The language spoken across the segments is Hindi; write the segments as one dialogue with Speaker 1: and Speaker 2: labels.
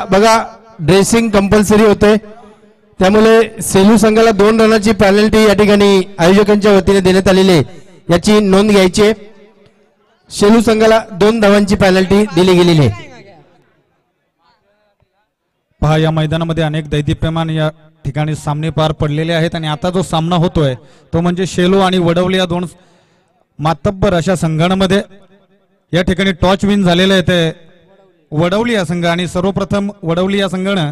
Speaker 1: बघा ड्रेसिंग कंपल्सरी होते, त्यामुळे सेलू संघाला 2 रनाची पेनल्टी या ठिकाणी आयोजकांच्या वतीने देण्यात आलेली आहे, याची नोंद घ्यायची आहे। सेलू संघाला 2 धावांची पेनल्टी दिली गेलेली आहे।
Speaker 2: पहा या मैदानामध्ये अनेक दैदिप्यमान या ठिकाणी सामने पार पडलेले आहेत आणि आता जो सामना होतोय तो म्हणजे शेलू आणि वडवली या 2 मातब्बर अशा संघांमध्ये या ठिकाणी टॉच विन झालेले आहे ते वडवली या संघ आणि सर्वप्रथम वडवली या संघाने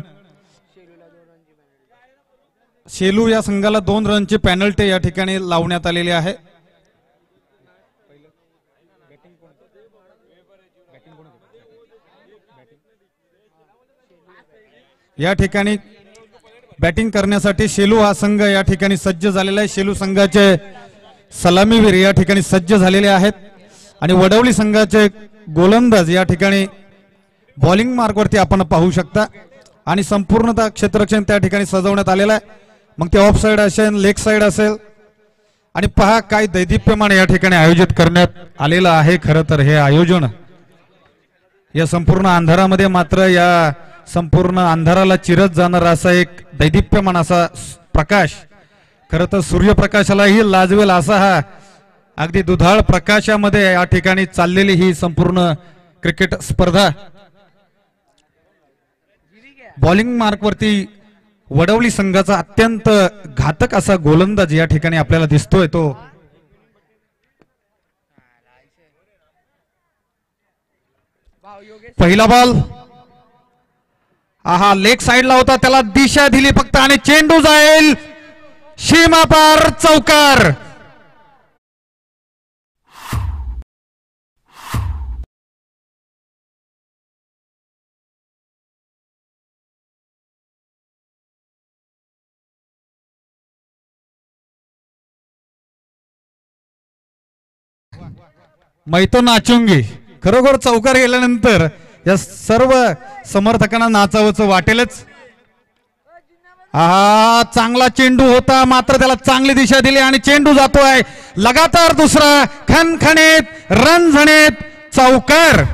Speaker 2: शेलू या संघाला 2 रनची पेनल्टी या ठिकाणी लावण्यात आलेली आहे। या ठिकाणी बॅटिंग करण्यासाठी शेलू हा संघ या ठिकाणी सज्ज झालेला आहे। शेलू संघाचे सलामीवीर या ठिकाणी सज्ज झालेले आहेत आणि वडवली संघाचे गोलंदाज या ठिकाणी बॉलिंग मार्कवरती आपण पाहू शकता आणि संपूर्णतः क्षेत्ररक्षण त्या ठिकाणी सजवण्यात आलेलं आहे, मग ते ऑफ साइड असेल लेग साइड असेल आणि पहा काय दैदिप्यमान या ठिकाणी आयोजित करण्यात आलेलं आहे। खरं तर हे आयोजन या संपूर्ण अंधारामध्ये मात्र या संपूर्ण अंधाराला चिरत जाणारा असा एक दैदिप्यमान असा प्रकाश, खरं तर सूर्यप्रकाशालाही लाजवेल असा हा अगदी दुधाळ प्रकाशामध्ये या ठिकाणी चाललेली ही संपूर्ण क्रिकेट स्पर्धा बॉलिंग मार्कवरती वडवली संघाचा अत्यंत घातक असा गोलंदाज या ठिकाणी आपल्याला दिसतोय। तो पहिला बॉल आहा लेग साइडला होता, त्याला दिशा दिली फक्त आणि चेंडू जाईल सीमा पार चौकार। मैं तो नाचूंगी, खरोखर चौकार गेल्यानंतर या सर्व समर्थकांना नाचावंच वाटेलच। हा चांगला चेंडू होता मात्र त्याला चांगली दिशा दिली आणि चेंडू जातोय लगातार दुसरा खणखणीत रणझणीत चौकार।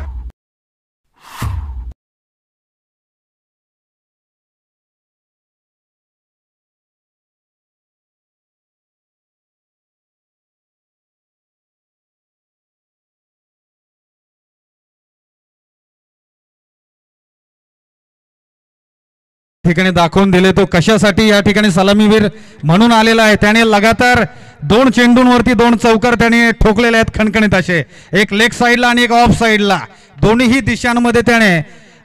Speaker 2: ठिकाणी दाखवून दिले तो कशासाठी या ठिकाणी सलामीवीर म्हणून आलेला आहे। त्याने लगातार 2 चेंडूंवरती 2 चौकार त्याने ठोकलेले आहेत खणखणीत असे, एक लेग साइडला आणि एक ऑफ साइडला, दोन्ही दिशांमध्ये त्याने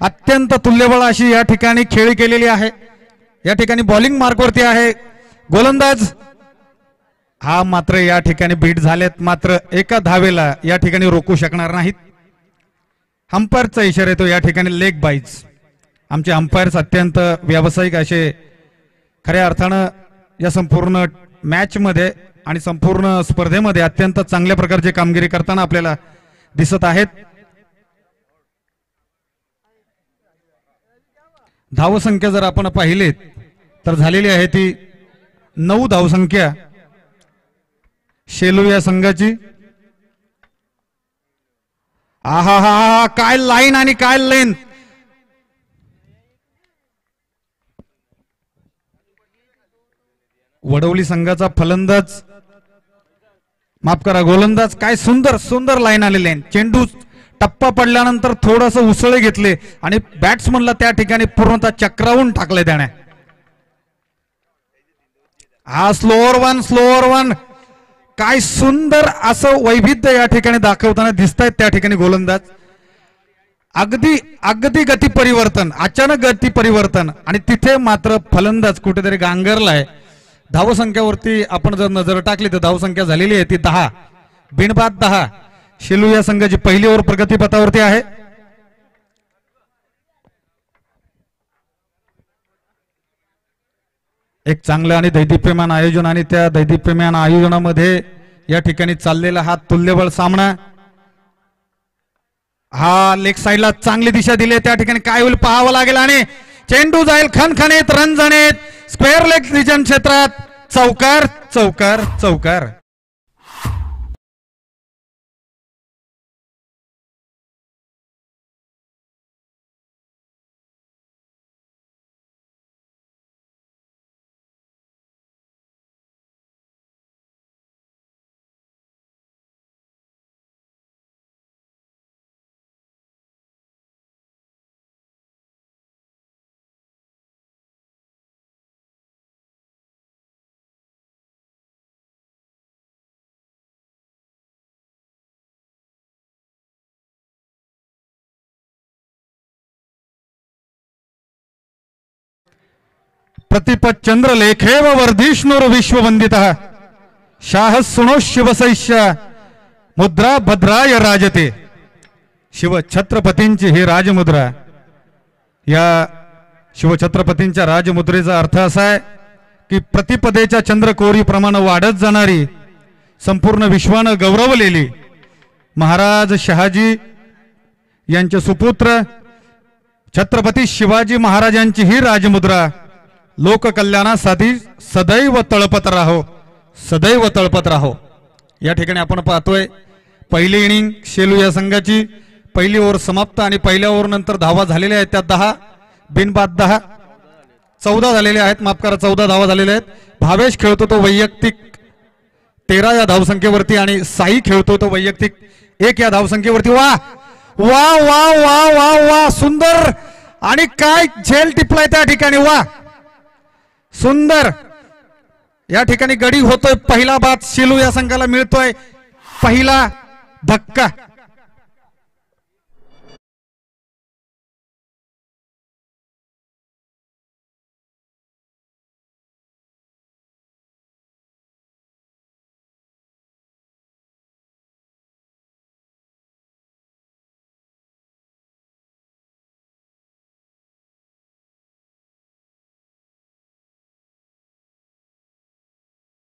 Speaker 2: अत्यंत तुल्यबळ अशी या ठिकाणी खेळी केलेली आहे। या ठिकाणी बॉलिंग मार्कवरती आहे गोलंदाज, हा मात्र या ठिकाणी बीट झालेत, मात्र एका धावेला या ठिकाणी रोखू शकणार नाहीत। अंपायरचा इशारा येतो या ठिकाणी लेग बाईज। आमचे अंपायर्स अत्यंत व्यावसायिक असे खऱ्या अर्थानं या संपूर्ण मॅच मध्ये आणि संपूर्ण स्पर्धेमध्ये अत्यंत चांगल्या प्रकारची कामगिरी करताना आपल्याला दिसत आहेत। धावसंख्या जर आपण पाहिलेत तर झालेली आहे ती 9 धावसंख्या शेलू या संघाची। आहा हा काय लाईन आणि काय लेंथ, वडवली संघाचा फलंदाज माफ करा गोलंदाज, काय सुंदर सुंदर लाईन आलेली आहे। चेंडू टप्पा पडल्यानंतर थोडस उसळे घेतले आणि बॅट्समनला त्या ठिकाणी पूर्णतः चक्रावून टाकले त्याने। हा स्लोअर वन काय सुंदर असं वैविध्य या ठिकाणी दाखवताना दिसतायत त्या ठिकाणी गोलंदाज। अगदी गती परिवर्तन, अचानक गती परिवर्तन आणि तिथे मात्र फलंदाज कुठेतरी गांगरलाय। धावसंख्यावरती आपण जर नजर टाकली तर धावसंख्या झालेली आहे ती 10 बिनबाद 10। शेलू या संघाची पहिली ओव्हर प्रगतीपथावरती आहे। एक चांगलं आणि दैदिप्यमान आयोजन आणि त्या दैदिप्यमान आयोजनामध्ये या ठिकाणी चाललेला हा तुल्यबळ सामना। हा लेग साइडला चांगली दिशा दिली, त्या ठिकाणी काय होईल पाहावं लागेल आणि चेंडू जाईल खणखणीत रणझणीत स्क्वेअर लेग रिजन क्षेत्रात चौकार चौकार चौकार। प्रतिपच्चंद्र लेखेव वर्धिष्णुर विश्ववंदितः शाह सुनो शिवसैष्य मुद्रा भद्राय राजते. शिवछत्रपतींची ही राजमुद्रा. या शिवछत्रपतींच्या राजमुद्रेचा अर्थ असा आहे की प्रतिपदेच्या चंद्रकोरीप्रमाणे वाढत जाणारी, संपूर्ण विश्वानं गौरवलेली महाराज शहाजी यांचे सुपुत्र छत्रपती शिवाजी महाराजांची ही राजमुद्रा लोककल्याणासाठी सदैव तळपत राहो, सदैव तळपत राहो. या ठिकाणी आपण पाहतोय पहिली इनिंग शेलू या संघाची पहिली ओव्हर समाप्त आणि पहिल्या ओव्हर नंतर धावा झालेल्या आहेत. त्या 10 बिनबाद 10 14 झालेले आहेत. माफ करा 14 धावा झालेल्या आहेत. भावेश खेळतो तो वैयक्तिक 13 या धावसंख्येवरती आणि साई खेळतो तो वैयक्तिक 1 या धावसंख्येवरती. वा वा वा वा वा वा सुंदर. आणि काय झेल टिपलाय त्या ठिकाणी. वा सुंदर. या ठिकाणी गडी होतोय. पहिला बाद शेलू या संघाला मिळतोय. पहिला धक्का.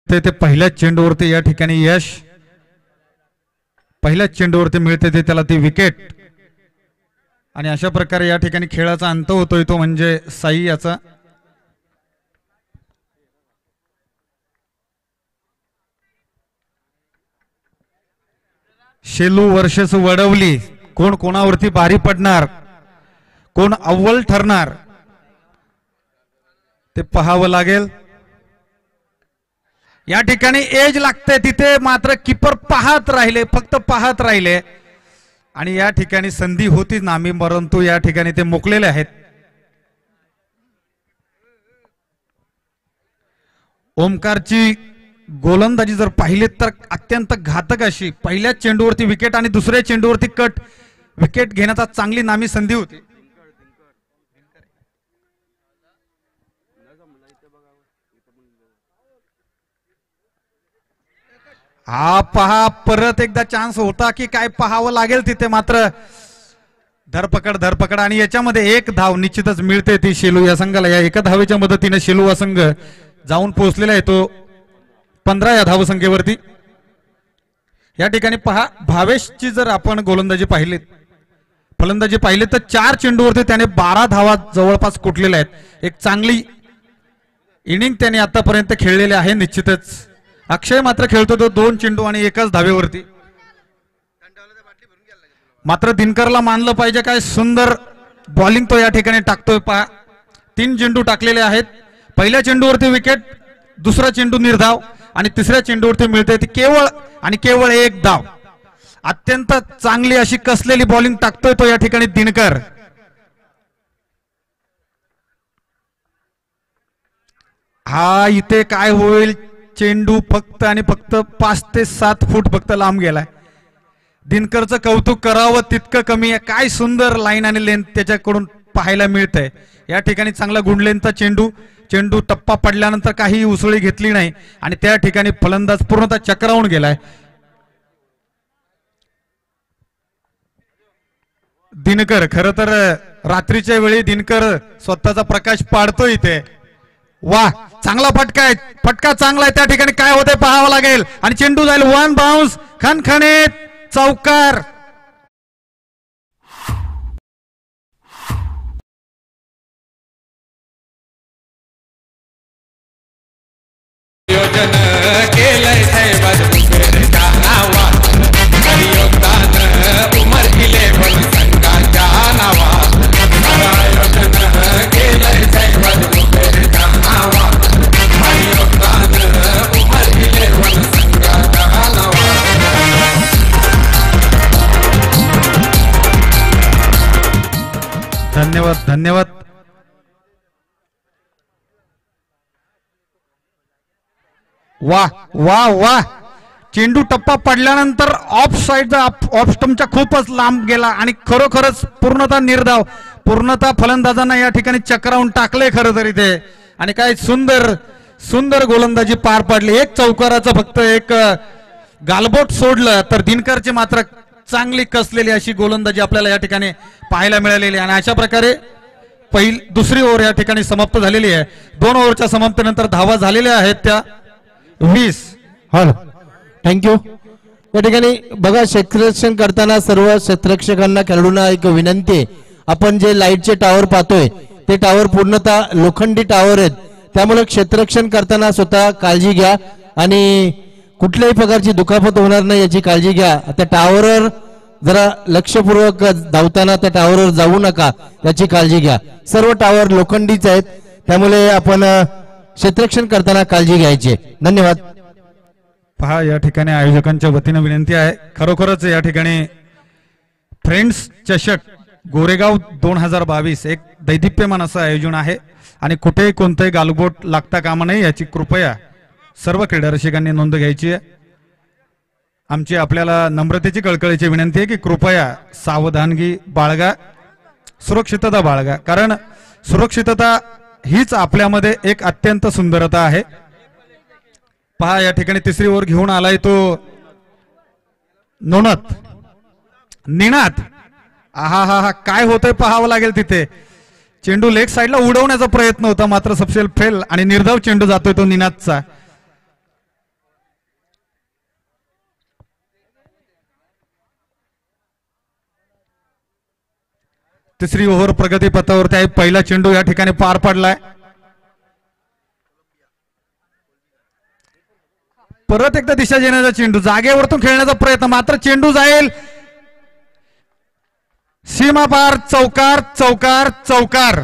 Speaker 2: ते पहिल्या चेंडूवरती या ठिकाणी यश, पहिल्याच चेंडूवरती मिळते ते त्याला ती विकेट. आणि अशा प्रकारे या ठिकाणी खेळाचा अंत होतोय तो म्हणजे साई याचा. शेलू वर्सेस वडवली. कोण कोणावरती भारी पडणार, कोण अव्वल ठरणार ते पाहावं लागेल. या ठिकाणी एज लागते तिथे मात्र कीपर पाहत राहिले, फक्त पाहत राहिले. आणि या ठिकाणी संधी होती नामी, परंतु या ठिकाणी ते मुकलेले आहेत. ओमकारची गोलंदाजी जर पाहिली तर अत्यंत घातक अशी. पहिल्या चेंडूवरती विकेट आणि दुसऱ्या चेंडूवरती कट. विकेट घेण्याचा चांगली नामी संधी होती. हा पहा परत एकदा चान्स होता की काय पाहावं लागेल तिथे. मात्र धरपकड धरपकड आणि याच्यामध्ये 1 धाव निश्चितच मिळते ती शेलू या संघाला. या एका धावेच्या मदतीने शेलू हा संघ जाऊन पोहोचलेला आहे तो 15 या धावसंख्येवरती. या ठिकाणी पहा भावेशची जर आपण गोलंदाजी पाहिली, फलंदाजी पाहिली तर 4 चेंडूवरती त्याने 12 धावा जवळपास कुठलेल्या आहेत. एक चांगली इनिंग त्याने आतापर्यंत खेळलेले आहे निश्चितच. अक्षय मात्र खेळतो तो 2 चेंडू आणि 1च धावेवरती. मात्र दिनकरला मानलं पाहिजे, काय सुंदर बॉलिंग तो या ठिकाणी टाकतोय. पहा 3 चेंडू टाकलेले आहेत. पहिल्या चेंडूवरती विकेट, दुसरा चेंडू निर्धाव आणि तिसऱ्या चेंडूवरती मिळते ती केवळ आणि केवळ 1 धाव. अत्यंत चांगली अशी कसलेली बॉलिंग टाकतोय तो या ठिकाणी दिनकर. हा इथे काय होईल, चेंडू फक्त आणि फक्त 5 ते 7 फूट फक्त लांब गेलाय. दिनकरचं कौतुक करावं तितकं कमी आहे. काय सुंदर लाईन आणि लेंथ त्याच्याकडून पाहायला मिळतंय. या ठिकाणी चांगला गुंडलेंचा चेंडू टप्पा पडल्यानंतर काही उसळी घेतली नाही आणि त्या ठिकाणी फलंदाज पूर्णतः चक्रावून गेलाय. दिनकर खरं तर रात्रीच्या वेळी दिनकर स्वतःचा प्रकाश पाडतो इथे. वा चांगला फटका आहे, फटका चांगला आहे. त्या ठिकाणी काय होते पाहावं लागेल आणि चेंडू जाईल 1 बाउन्स खणखणीत चौकार.
Speaker 3: योजन केलंय साहेबात नावा योगदान उमर किले पण संघाच्या नावा. योजन केलंय साहेबात नावा योगदान उमर किले पण संघाच्या नावा.
Speaker 2: धन्यवाद धन्यवाद. वा वा वा चेंडू टप्पा पडल्यानंतर ऑफ साईडचा ऑफ स्टंपच्या खूपच लांब गेला आणि खरोखरच पूर्णतः निर्धाव, पूर्णतः फलंदाजांना या ठिकाणी चक्रावून टाकले खरं तर इथे. आणि काय सुंदर सुंदर गोलंदाजी पार पाडली. एक चौकाराचं फक्त एक गालबोट सोडलं तर दिनकरची मात्र चांगली कसलेली अशी गोलंदाजी आपल्याला या ठिकाणी पाहायला मिळालेली. आणि अशा प्रकारे दुसरी ओव्हर या ठिकाणी समाप्त झालेली आहे. 2 ओव्हरच्या समाप्तीनंतर धावा झालेल्या आहेत त्या 20.
Speaker 1: Hello, thank you. या ठिकाणी बघा, क्षेत्ररक्षण करताना सर्व क्षेत्ररक्षकांना खेळाडूंना एक विनंती आहे, आपण जे लाईटचे टावर पाहतोय ते टावर पूर्णतः लोखंडी टावर आहेत, त्यामुळे क्षेत्ररक्षण करताना स्वतः काळजी घ्या आणि कुठल्याही प्रकारची दुखापत होणार नाही याची काळजी घ्या. त्या टावरवर जरा लक्षपूर्वक धावताना त्या टावरवर जाऊ नका याची काळजी घ्या. सर्व टावर लोखंडीच आहेत, त्यामुळे आपण क्षेत्ररक्षण करताना काळजी घ्यायची. धन्यवाद.
Speaker 2: पहा, या ठिकाणी आयोजकांच्या वतीने विनंती आहे, खरोखरच या ठिकाणी फ्रेंड्स चषक गोरेगाव 2022 एक दैदिप्यमान असं आयोजन आहे आणि कुठेही कोणतेही गालबोट लागता कामा नये याची कृपया सर्व क्रीडा रसिकांनी नोंद घ्यायची आहे. आमची आपल्याला नम्रतेची कळकळीची विनंती आहे की कृपया सावधानगी बाळगा, सुरक्षितता बाळगा, कारण सुरक्षितता हीच आपल्यामध्ये एक अत्यंत सुंदरता आहे. पहा, या ठिकाणी तिसरी ओव्हर घेऊन आलाय तो निनाद. आहा हा हा, काय होतंय पाहावं लागेल तिथे. चेंडू लेग साईडला उडवण्याचा प्रयत्न होता, मात्र सबसेल फेल आणि निर्धाव चेंडू जातोय तो निनादचा. तिसरी ओव्हर प्रगतीपथावरती आहे. पहिला चेंडू या ठिकाणी पार पडलाय. परत एकदा दिशा देण्याचा चेंडू, जागेवरतून खेळण्याचा प्रयत्न, मात्र चेंडू जाईल सीमा पार. चौकार चौकार चौकार.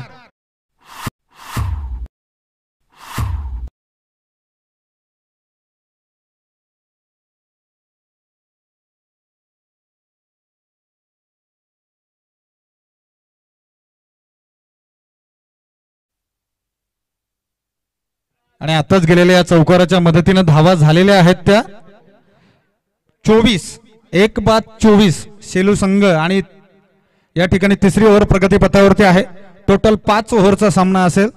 Speaker 2: आणि आताच गेलेल्या या चौकाराच्या मदतीने धावा झालेल्या आहेत त्या 24. 1-24 सेलू संघ. आणि या ठिकाणी तिसरी ओव्हर प्रगतीपथावरती आहे. टोटल 5 ओव्हरचा सामना असेल.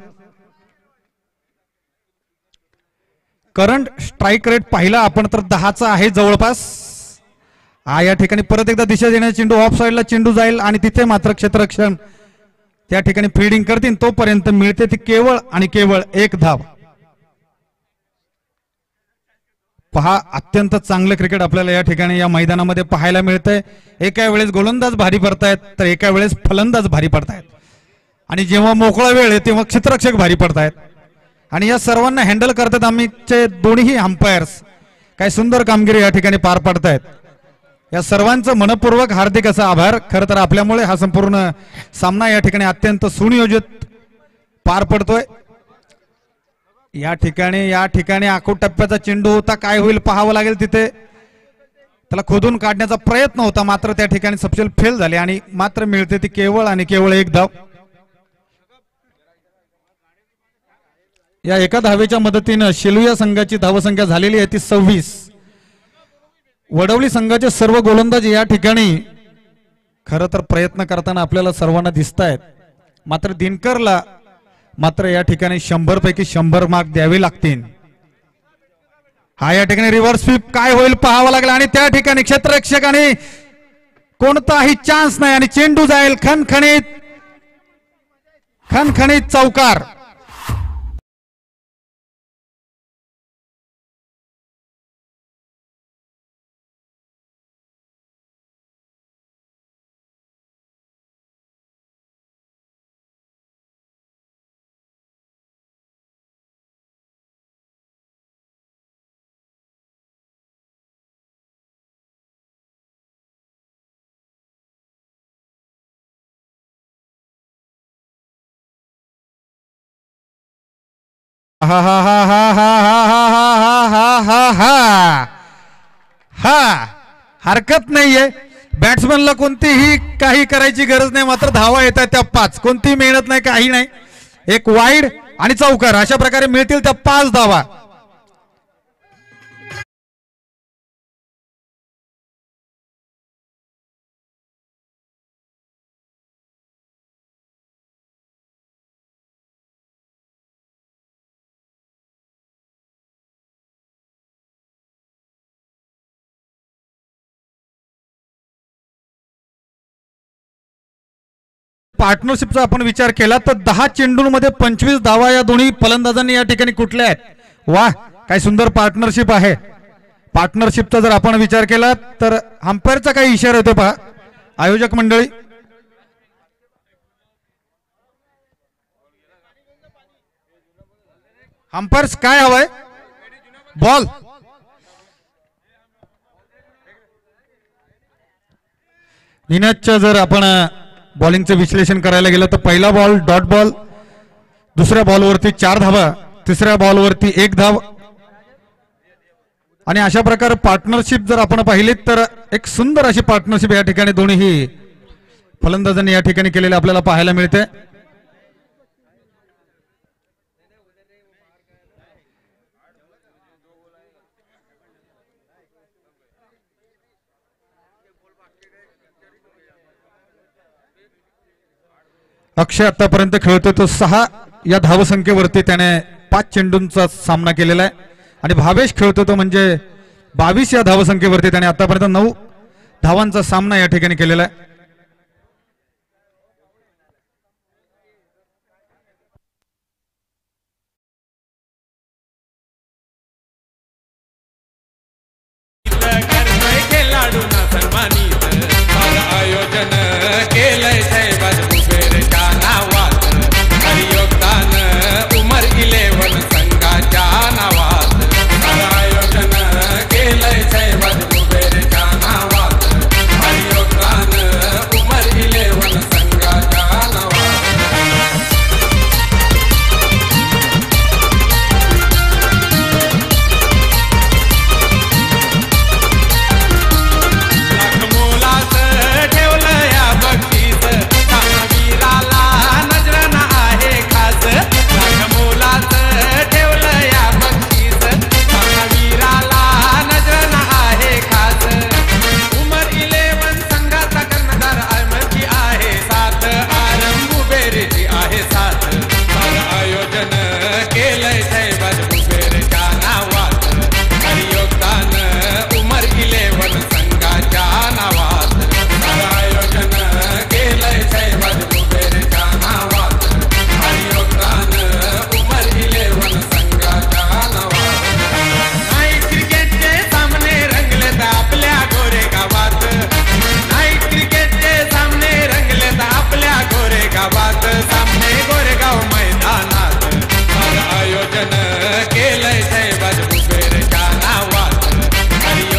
Speaker 2: करंट स्ट्राईक रेट पाहिला आपण तर 10चा आहे जवळपास. हा, या ठिकाणी परत एकदा दिशा देण्याचा चेंडू, ऑफ साईडला चेंडू जाईल आणि तिथे मात्र क्षेत्ररक्षण त्या ठिकाणी फिल्डिंग करतील. तोपर्यंत मिळते ती केवळ आणि केवळ 1 धाव. पहा, अत्यंत चांगलं क्रिकेट आपल्याला या ठिकाणी या मैदानामध्ये पाहायला मिळतंय. एका वेळेस गोलंदाज भारी पडतायत तर एका वेळेस फलंदाज भारी पडतायत आणि जेव्हा मोकळा वेळ आहे तेव्हा क्षेत्ररक्षक भारी पडतायत आणि या सर्वांना हँडल करतात आमचे दोन्ही अंपायर्स. काय सुंदर कामगिरी या ठिकाणी पार पडतायत. या सर्वांचं मनपूर्वक हार्दिक असा आभार. खरं तर आपल्यामुळे हा संपूर्ण सामना या ठिकाणी अत्यंत सुनियोजित पार पडतोय. या ठिकाणी आखूड टप्प्याचा चेंडू होता, काय होईल पाहावं लागेल. तिथे त्याला खोदून काढण्याचा प्रयत्न होता, मात्र त्या ठिकाणी सबसेल फेल झाले आणि मात्र मिळते ती केवळ आणि केवळ 1 धाव. या एका धावेच्या मदतीनं शेलू या संघाची धावसंख्या झालेली आहे ती 26. वडवली संघाचे सर्व गोलंदाज या ठिकाणी खरं तर प्रयत्न करताना आपल्याला सर्वांना दिसत आहेत, मात्र दिनकरला मात्र या ठिकाणी 100 पैकी 100 मार्क द्यावे लागतील. हा, या ठिकाणी रिव्हर्स स्वीप काय होईल पाहावं लागेल आणि त्या ठिकाणी क्षेत्ररक्षकाने कोणताही चान्स नाही आणि चेंडू जाईल खणखणीत चौकार. हा हा हा हा हा हा हा हा हा हा हा, हरकत नाहीये. बॅट्समनला कोणतीही काही करायची गरज नाही, मात्र धावा येतात त्या 5. कोणतीही मेहनत नाही, काही नाही. एक वाईड आणि चौकार अशा प्रकारे मिळतील त्या 5 धावा. पार्टनरशिपचा आपण विचार केला तर 10 चेंडूंमध्ये 25 धावा या दोन्ही फलंदाजांनी या ठिकाणी कुठल्या आहेत। वा, काय सुंदर पार्टनरशिप आहे। पार्टनरशिपचा जर आपण विचार केला तर अंपायरचा काही इशारा येतो पहा आयोजक मंडळी। अंपायर्स काय हवंय? बॉल। निनादच्या जर आपण बॉलिंगचं विश्लेषण करायला गेलं तर पहिला बॉल डॉट बॉल, दुसऱ्या बॉलवरती 4 धावा, तिसऱ्या बॉलवरती 1 धाव आणि अशा प्रकारे पार्टनरशिप जर आपण पाहिली तर एक सुंदर अशी पार्टनरशिप या ठिकाणी दोन्ही फलंदाजांनी या ठिकाणी केलेले आपल्याला पाहायला मिळते। अक्षय आतापर्यंत खेळतोय तो 6 या धावसंख्येवरती त्याने 5 चेंडूंचा सामना केलेला आहे आणि भावेश खेळतो तो म्हणजे 22 या धावसंख्येवरती त्याने आतापर्यंत 9 धावांचा सामना या ठिकाणी केलेला आहे।
Speaker 3: खेळाडूंना सन्मानित आयोजन केलंय साहेबाज कुबेरच्या नावात योगदान उमर 11 संघाच्या नावात आयोजन केलंय साहेबाज कुबेरच्या नावात योगदान उमर 11 संघाच्या नावात।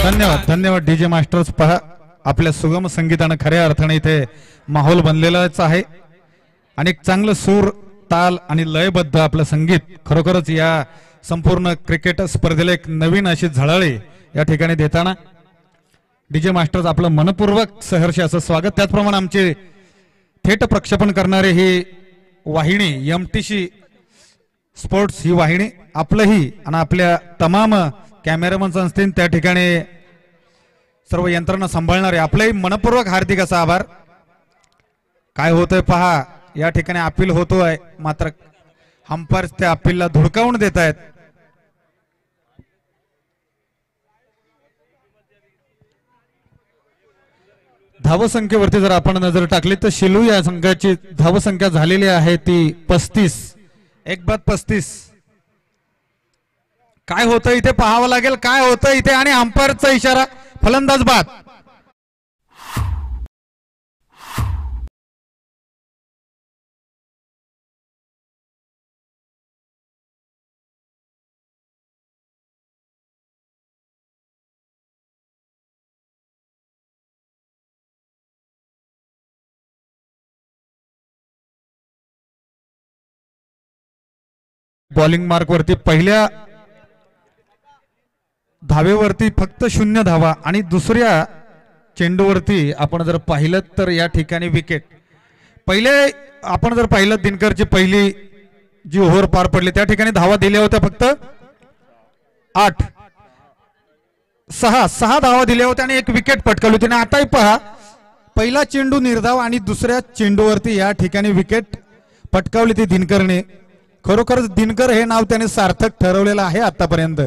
Speaker 2: धन्यवाद धन्यवाद डीजे मास्टर्स। पहा आपल्या सुगम संगीतानं खऱ्या अर्थाने इथे माहोल बनलेलाच आहे आणि एक चांगलं सूर ताल आणि लयबद्ध आपलं संगीत खरोखरच या संपूर्ण क्रिकेट स्पर्धेला एक नवीन अशी झळाळी या ठिकाणी देताना डीजे मास्टर्स आपलं मनपूर्वक सहर्ष असं स्वागत। त्याचप्रमाणे आमचे थेट प्रक्षेपण करणारे ही वाहिनी MTC स्पोर्ट्स ही वाहिनी आपलंही आणि आपल्या तमाम कॅमेरामन असतील त्या ठिकाणी सर्व यंत्रणा सांभाळणारे आपलंही मनपूर्वक हार्दिक असा आभार। काय होतंय पहा या ठिकाणी अपील होतोय मात्र अंपायर्स त्या अपीलला धुडकावून देत आहेत। धावसंख्येवरती जर आपण नजर टाकली तर शेलू या संघाची धावसंख्या झालेली आहे ती 35, 1/35। काय होतं इथे पाहावं लागेल काय होतं इथे आणि अंपायरचा इशारा फलंदाज बाद। बॉलिंग मार्क वरती पहिल्या धावेवरती फक्त 0 धावा आणि दुसऱ्या चेंडूवरती आपण जर पाहिलं तर या ठिकाणी विकेट। पहिले आपण जर पाहिलं दिनकरची पहिली जी ओव्हर पार पडली त्या ठिकाणी धावा दिल्या होत्या फक्त 8, 6 धावा दिल्या होत्या आणि 1 विकेट पटकावली होती। आणि आताही पहा पहिला चेंडू निर्धाव आणि दुसऱ्या चेंडूवरती या ठिकाणी विकेट पटकावली ती दिनकरने। खरोखरच दिनकर हे नाव त्याने सार्थक ठरवलेलं आहे आतापर्यंत।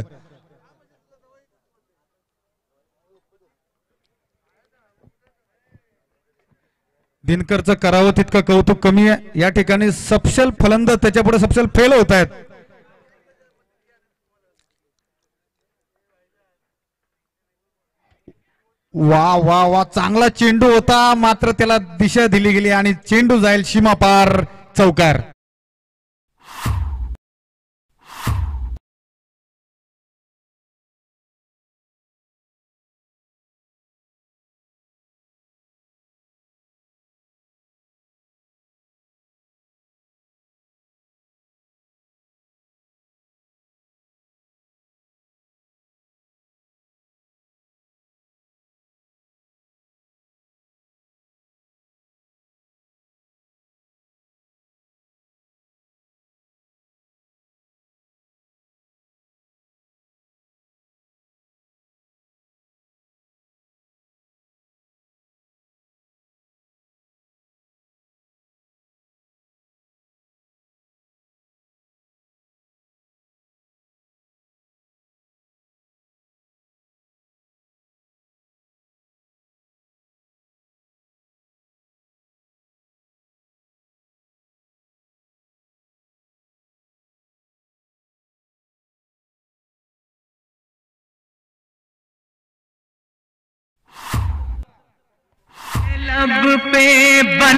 Speaker 2: दिनकरचं करावं तितकं कौतुक कमी आहे. या ठिकाणी सपशेल फलंदाज त्याच्यापुढे सपशेल फेल होत आहेत. वा वा वा चांगला चेंडू होता मात्र त्याला दिशा दिली गेली आणि चेंडू जाईल सीमापार चौकार.
Speaker 4: लब पे बन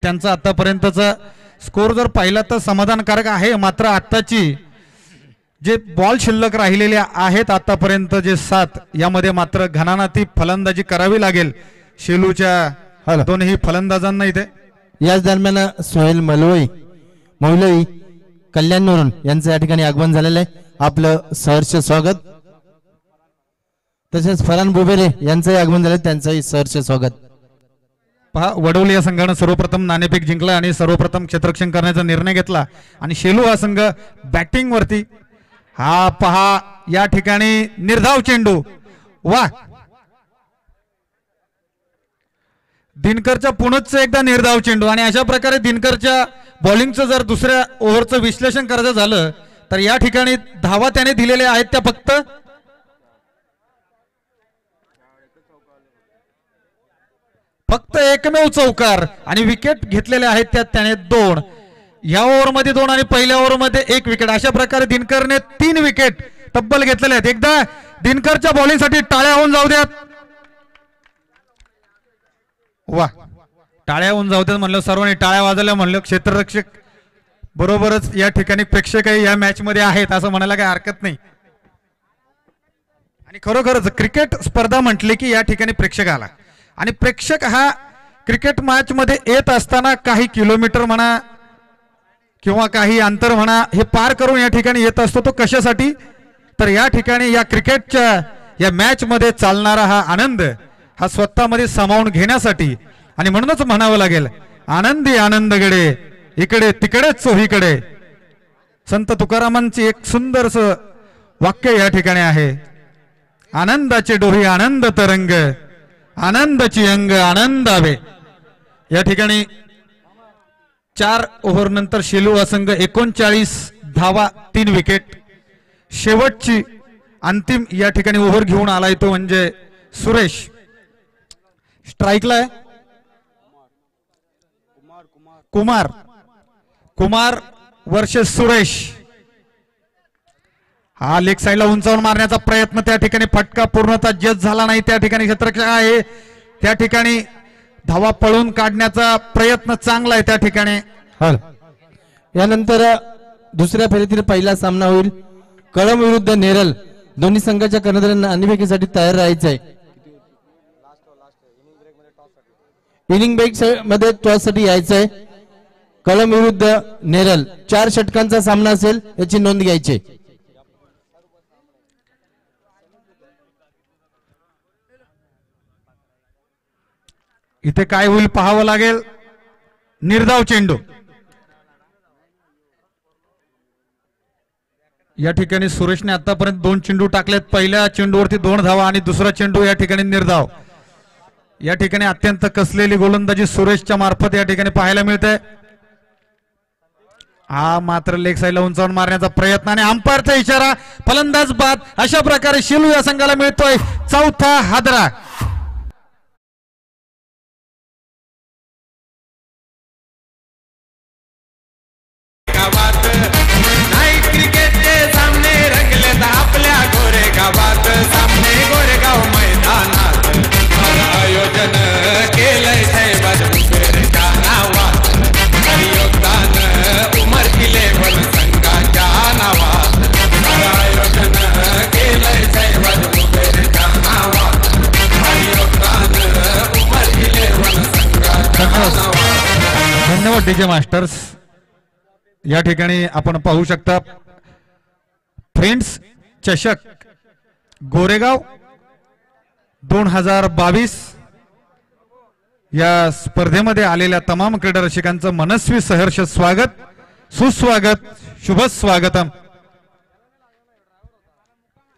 Speaker 2: त्यांचा आतापर्यंतचा स्कोर जर पाहिला तर समाधानकारक आहे. मात्र आताची जे बॉल शिल्लक राहिलेले आहेत आतापर्यंत जे 7 यामध्ये मात्र घणानाती फलंदाजी करावी लागेल शेलूच्या दोन्ही फलंदाजांना. इथे
Speaker 1: याच दरम्यान सोहेल मौलवी कल्याणवरून यांचं या ठिकाणी आगमन झालेलं आहे. आपलं सहर्ष स्वागत. तसेच फरान बुबेरे यांचंही आगमन झालं, त्यांचंही सहर्ष स्वागत.
Speaker 2: पहा वडोली या संघानं सर्वप्रथम नाणेफेक जिंकला आणि सर्वप्रथम क्षेत्ररक्षण करण्याचा निर्णय घेतला आणि शेलू हा संघ बॅटिंग वरती. हा पहा या ठिकाणी निर्धाव चेंडू. वा दिनकरच्या पुनच एकदा निर्धाव चेंडू आणि अशा प्रकारे दिनकरच्या बॉलिंगचं जर दुसऱ्या ओव्हरचं विश्लेषण करायचं झालं तर या ठिकाणी धावा त्याने दिलेल्या आहेत त्या फक्त एकमेव चौकार आणि विकेट घेतलेले आहेत त्यात त्याने 2. या ओव्हरमध्ये 2 आणि पहिल्या ओव्हरमध्ये 1 विकेट. अशा प्रकारे दिनकरने 3 विकेट तब्बल घेतलेले आहेत. एकदा दिनकरच्या बॉलिंगसाठी टाळ्या होऊन जाऊ द्यात. वा टाळ्या होऊन जाऊ द्यात म्हणलं, सर्वांनी टाळ्या वाजवल्या म्हणलं. क्षेत्ररक्षक बरोबरच या ठिकाणी प्रेक्षकही या मॅच मध्ये आहेत असं म्हणायला काही हरकत नाही. आणि खरोखरच क्रिकेट स्पर्धा म्हटली की या ठिकाणी प्रेक्षक आला आणि प्रेक्षक हा क्रिकेट मॅच मध्ये येत असताना काही किलोमीटर म्हणा किंवा काही अंतर म्हणा हे पार करून या ठिकाणी येत असतो. तो कशासाठी तर या ठिकाणी या क्रिकेटच्या या मॅच मध्ये चालणारा हा आनंद हा स्वतःमध्ये सामावून घेण्यासाठी. आणि म्हणूनच म्हणावं लागेल आनंदी आनंदगडे इकडे तिकडे चोहीकडे. संत तुकारामांची एक सुंदरस वाक्य या ठिकाणी आहे. आनंदाचे डोही आनंद तरंग आनंदाची अंग आनंदावे. या ठिकाणी 4 ओव्हर नंतर शेलू हा संघ 39 धावा 3 विकेट. शेवटची अंतिम या ठिकाणी ओव्हर घेऊन आलाय तो म्हणजे सुरेश. स्ट्राईकला आहे कुमार वर्सेस सुरेश. हा लेग साइडला उंचावून मारण्याचा प्रयत्न, त्या ठिकाणी फटका पूर्णतः जज झाला नाही. त्या ठिकाणी क्षेत्ररक्षक आहे, त्या ठिकाणी धावा पळून काढण्याचा प्रयत्न चांगला आहे. त्या ठिकाणी
Speaker 1: हल यानंतर दुसऱ्या फेरीतील पहिला सामना होईल कळम विरुद्ध नेरल. दोन्ही संघाच्या कर्णधारांना नाणेफेकीसाठी तयार राहायचं आहे. इनिंग ब्रेक मध्ये टॉससाठी यायचं आहे. कळम विरुद्ध नेरल 4 षटकांचा सामना असेल याची नोंद घ्यायची.
Speaker 2: इथे काय होईल पाहावं लागेल. निर्धाव चेंडू या ठिकाणी सुरेशने आतापर्यंत 2 चेंडू टाकलेत. पहिल्या चेंडूवरती 2 धावा आणि दुसरा चेंडू या ठिकाणी निर्धाव. या ठिकाणी अत्यंत कसलेली गोलंदाजी सुरेशच्या मार्फत या ठिकाणी पाहायला मिळते. हा मात्र लेग साईडला उंचावून मारण्याचा प्रयत्न आणि अंपायरचा इशारा. फलंदाज बाद. अशा प्रकारे शेलू या संघाला मिळतोय 4था हादरा.
Speaker 3: नाईट क्रिकेटचे सामने रंगलेत आपल्या गोरेगावात. सामने गोरेगाव मैदानात आयोजन केलंय साहेबाज उबेरच्या नावात. योगदान उमर 11 संघाच्या नावात. आयोजन केलंय साहेबाज उबेरच्या नावात. योगदान उमर 11 संघाच्या नावात.
Speaker 2: धन्यवाद डीजे मास्टर्स. या ठिकाणी आपण पाहू शकता फ्रेंड्स चषक गोरेगाव 2022 या स्पर्धेमध्ये आलेल्या तमाम क्रीडा रसिकांचं मनस्वी सहर्ष स्वागत, सुस्वागत, शुभ स्वागतम.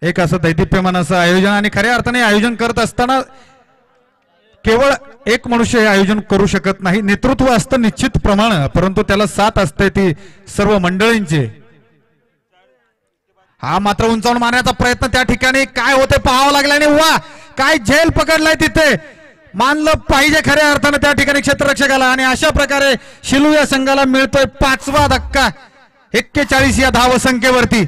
Speaker 2: एक असं दैदिप्यमान असं आयोजन आणि खऱ्या अर्थाने आयोजन करत असताना केवळ एक मनुष्य हे आयोजन करू शकत नाही. नेतृत्व असतं निश्चित प्रमाण, परंतु त्याला साथ असते ती सर्व मंडळींची. हा मात्र उंचावून मारण्याचा प्रयत्न त्या ठिकाणी काय होते पाहावं लागलं आणि वा काय झेल पकडलाय तिथे. मानलं पाहिजे खऱ्या अर्थानं त्या ठिकाणी क्षेत्ररक्षकाला. आणि अशा प्रकारे शिलू या संघाला मिळतोय 5वा धक्का 41 या धावसंख्येवरती.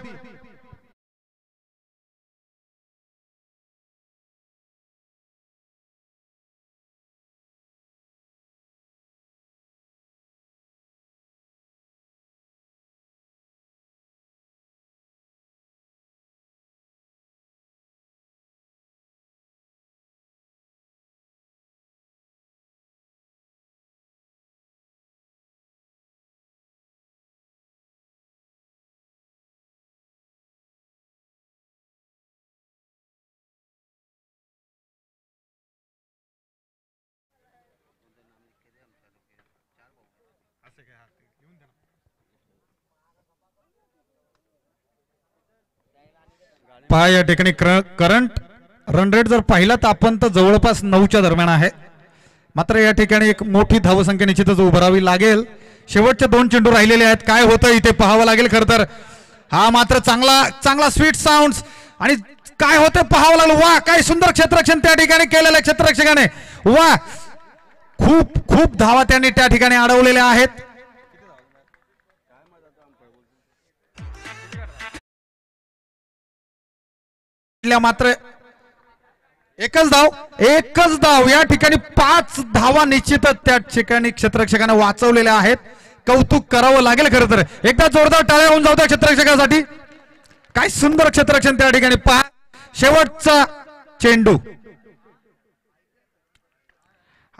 Speaker 2: पहा या ठिकाणी करंट रन रेट जर पाहिला तर आपण तर जवळपास 9च्या दरम्यान आहे. मात्र या ठिकाणी एक मोठी धावसंख्या निश्चितच उभारावी लागेल. शेवटचे 2 चेंडू राहिलेले आहेत. काय होतं इथे पाहावं लागेल खरं तर. हा मात्र चांगला स्वीट साऊंड आणि काय होतं पाहावं लागलं. वा काय सुंदर क्षेत्ररक्षण त्या ठिकाणी केलेलं क्षेत्ररक्षकाने. वा खूप धावा त्यांनी त्या ठिकाणी अडवलेल्या आहेत. मात्र एकच धाव या ठिकाणी 5 धावा निश्चितच त्या ठिकाणी क्षेत्ररक्षकाने वाचवलेल्या आहेत. कौतुक करावं लागेल खरं तर. एकदा जोरदार टाळ्या होऊन जाऊ त्या क्षेत्ररक्षकासाठी. काय सुंदर क्षेत्ररक्षण त्या ठिकाणी. पहा शेवटचा चेंडू.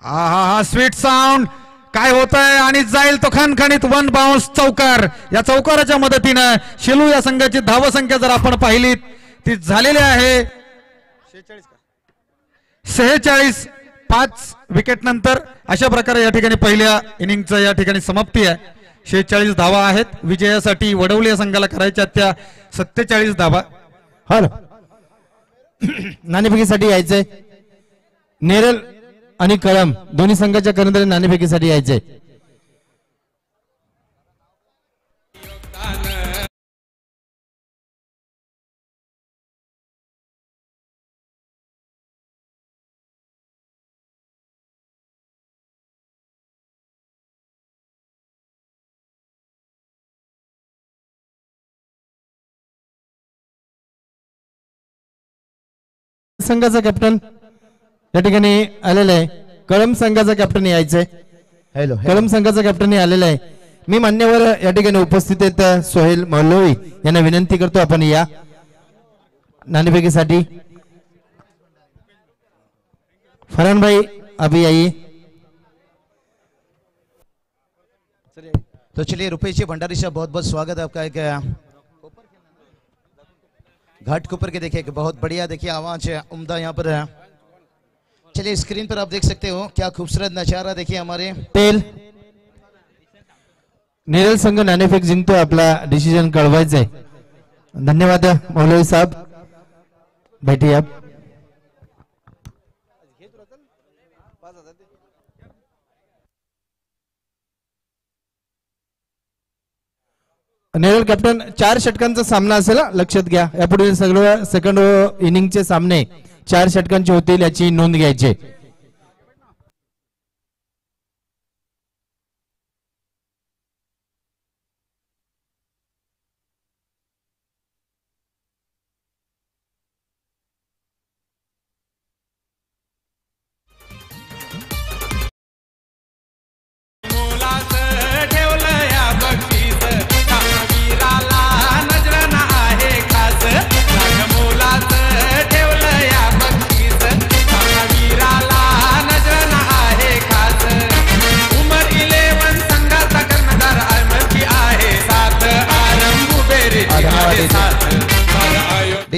Speaker 2: हा स्वीट साऊंड काय होत आहे आणि जाईल तो खणखणीत 1 बाउन्स चौकार. या चौकाराच्या मदतीनं शेलू या संघाची धावसंख्या जर आपण पाहिली ती झालेली आहे 46. 5 विकेट नंतर अशा प्रकारे या ठिकाणी पहिल्या इनिंगचं या ठिकाणी समाप्ती आहे. 46 धावा आहेत. विजयासाठी वडवली या संघाला करायच्या त्या 47 धावा.
Speaker 1: हॅलो नाणेफेकीसाठी यायचंय. नेरल आणि कळम दोन्ही संघाच्या कर्णधार नाणेफेकीसाठी यायचंय. संघाचा कॅप्टन या ठिकाणी आलेला आहे. कळम संघाचा कॅप्टन यायचंय. कळम संघाचा कॅप्टन आलेला आहे. मी मान्यवर या ठिकाणी उपस्थित आहेत सोहेल मौलवी यांना विनंती करतो आपण या नाणेफेकीसाठी। फरहान भाई अभी आइए।
Speaker 5: तो चलिए रुपेश जी भंडारी साहब बहुत बहुत स्वागत है आपका। एक घाट के ऊपर के देखिए बहुत बढ़िया देखिए आवाज है उम्दा यहाँ पर है। चलिए स्क्रीन पर आप देख सकते हो क्या खूबसूरत नजारा देखिए हमारे
Speaker 1: तेल नेरल संघ नाणेफेक जिंकतो आपला डिसिजन कळवायचा आहे। धन्यवाद मौलवी साहब बैठिए आप। नेरल कॅप्टन 4 षटकांचा सामना असेल लक्षात घ्या। यापुढे सगळं सेकंड इनिंगचे सामने 4 षटकांचे होतील याची नोंद घ्यायची।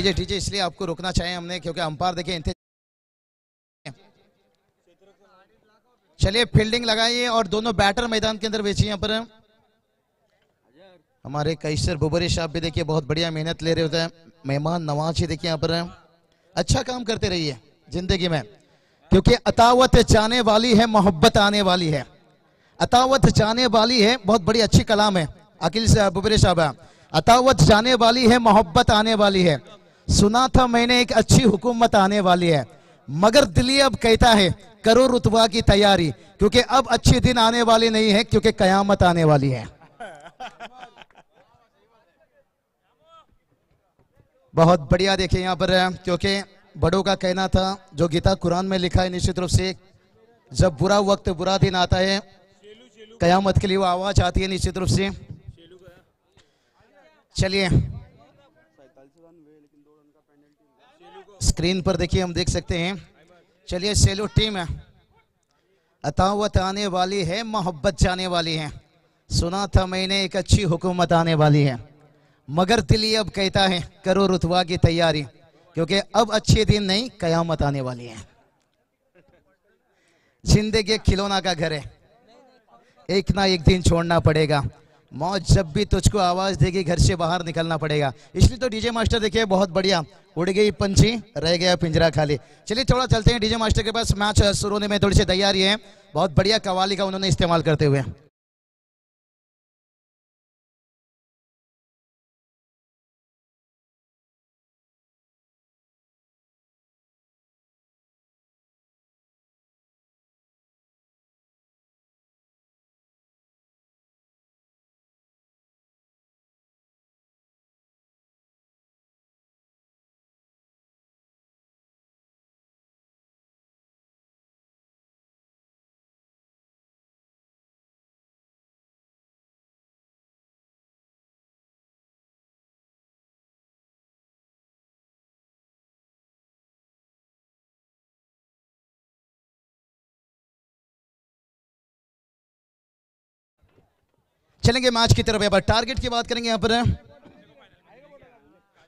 Speaker 5: डीजे इसलिए आपको रोकना चाहिए हमने क्योंकि अंपायर देखिए चलिए फील्डिंग लगाइए और दोनों बैटर मैदान के अंदर बेचिए। यहाँ पर हमारे कैसर बुबरी साहब भी देखिए बहुत बढ़िया मेहनत ले रहे होते हैं। मेहमान नवाज ही देखिए यहाँ पर अच्छा काम करते रहिए जिंदगी में क्योंकि अतावत जाने वाली है मोहब्बत आने वाली है। अतावत जाने वाली है बहुत बड़ी अच्छी कलाम है अकील साहब बुबरी साहब। अतावत जाने वाली है मोहब्बत आने वाली है। सुना था मैंने एक अच्छी हुकूमत आने वाली है मगर दिली अब कहता है करो रुतबा की तैयारी क्योंकि अब अच्छे दिन आने वाले नहीं है क्योंकि कयामत आने वाली है। बहुत बढ़िया देखिए यहाँ पर क्योंकि बड़ों का कहना था जो गीता कुरान में लिखा है निश्चित रूप से जब बुरा वक्त बुरा दिन आता है कयामत के लिए वो आवाज आती है निश्चित रूप से। चलिए स्क्रीन पर देखिए हम देख सकते हैं। चलिए सेलो टीम है अतावत आने वाली है मोहब्बत जाने वाली है। सुना था मैंने एक अच्छी हुकूमत आने वाली है मगर दिली अब कहता है करो रुतबा की तैयारी क्योंकि अब अच्छे दिन नहीं कयामत आने वाली है। जिंदगी खिलौना का घर है एक ना एक दिन छोड़ना पड़ेगा। मौज जब भी तुझको आवाज देगी घर से बाहर निकलना पड़ेगा। इसलिए तो डीजे मास्टर देखिए बहुत बढ़िया उड़ गई पंछी रह गया पिंजरा खाली। चलिए थोड़ा चलते हैं डीजे मास्टर के पास। मैच शुरू होने में थोड़ी सी तैयारी है। बहुत बढ़िया कवाली का उन्होंने इस्तेमाल करते हुए चलेंगे मैच की तरफ। यहाँ पर टारगेट की बात करेंगे। यहाँ पर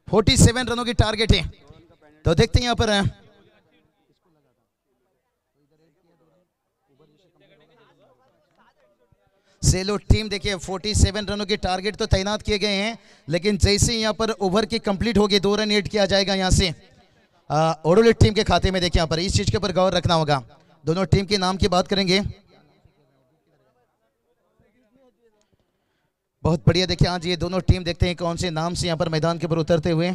Speaker 5: 47 रनों की टारगेट है तो देखते हैं यहाँ पर सेलो टीम देखिए 47 रनों की टारगेट तो तैनात किए गए हैं लेकिन जैसे यहाँ पर ओवर की कंप्लीट होगी 2 रन ऐड किया जाएगा यहाँ से ओडोलिट टीम के खाते में। देखिए यहाँ पर इस चीज के ऊपर गौर रखना होगा। दोनों टीम के नाम की बात करेंगे। बहुत बढ़िया देखिए आज ये दोनों टीम देखते हैं कौन से नाम से यहाँ पर मैदान के ऊपर उतरते हुए।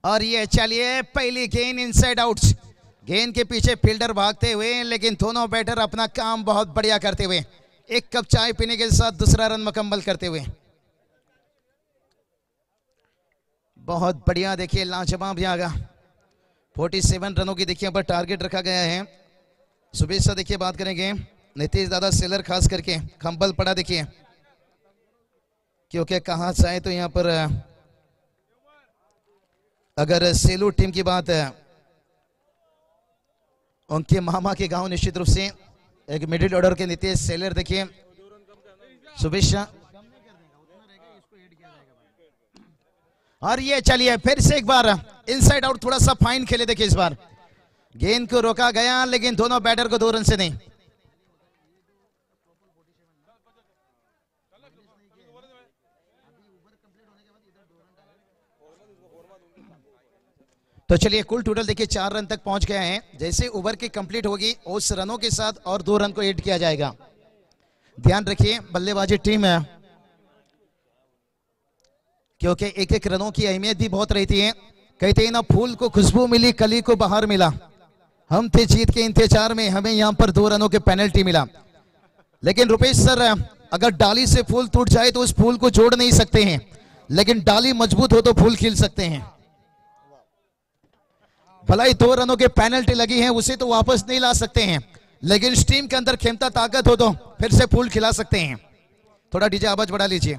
Speaker 5: और ये चलिए पहली गेंद इनसाइड आउट। गेंद के पीछे फील्डर भागते हुए लेकिन दोनों बैटर अपना काम बहुत बढ़िया करते हुए एक कप चाय पीने के साथ दूसरा रन मुकम्मल करते हुए। बहुत बढ़िया देखिए लाजवाब यहाँ 47 रनों की देखिए पर टारगेट रखा गया है। सुबह से देखिए बात करेंगे नीतीश दादा सेलर खास करके खंबल पड़ा देखिए, क्योंकि कहां चाहे तो यहां पर अगर सेलू टीम की बात है, उनके मामा के गांव निश्चित रूप से एक मिडिल ऑर्डर के नीतीश सेलर देखिए, शुभेच्छा। और ये चलिए फिर से एक बार इनसाइड आउट, थोड़ा सा फाइन खेले देखिए, इस बार गेंद को रोका गया लेकिन दोनों बैटर को 2 रन से नहीं। तो चलिए कुल टोटल देखिए 4 रन तक पहुंच गए हैं। जैसे ओवर की कंप्लीट होगी उस रनों के साथ और 2 रन को ऐड किया जाएगा। ध्यान रखिए बल्लेबाजी टीम है, क्योंकि एक एक रनों की अहमियत भी बहुत रहती है। कहते हैं ना, फूल को खुशबू मिली कली को बाहर मिला। हम थे जीत के इंतजार में, हमें यहां पर 2 रनों के पेनल्टी मिला। लेकिन रुपेश सर, अगर डाली से फूल टूट जाए तो उस फूल को जोड़ नहीं सकते हैं, लेकिन डाली मजबूत हो तो फूल खिल सकते हैं। भलाई 2 रनों के पेनल्टी लगी है, उसे तो वापस नहीं ला सकते हैं, लेकिन स्टीम के अंदर खेमता ताकत हो तो फिर से फूल खिला सकते हैं। थोड़ा डीजे आवाज बढ़ा लीजिए,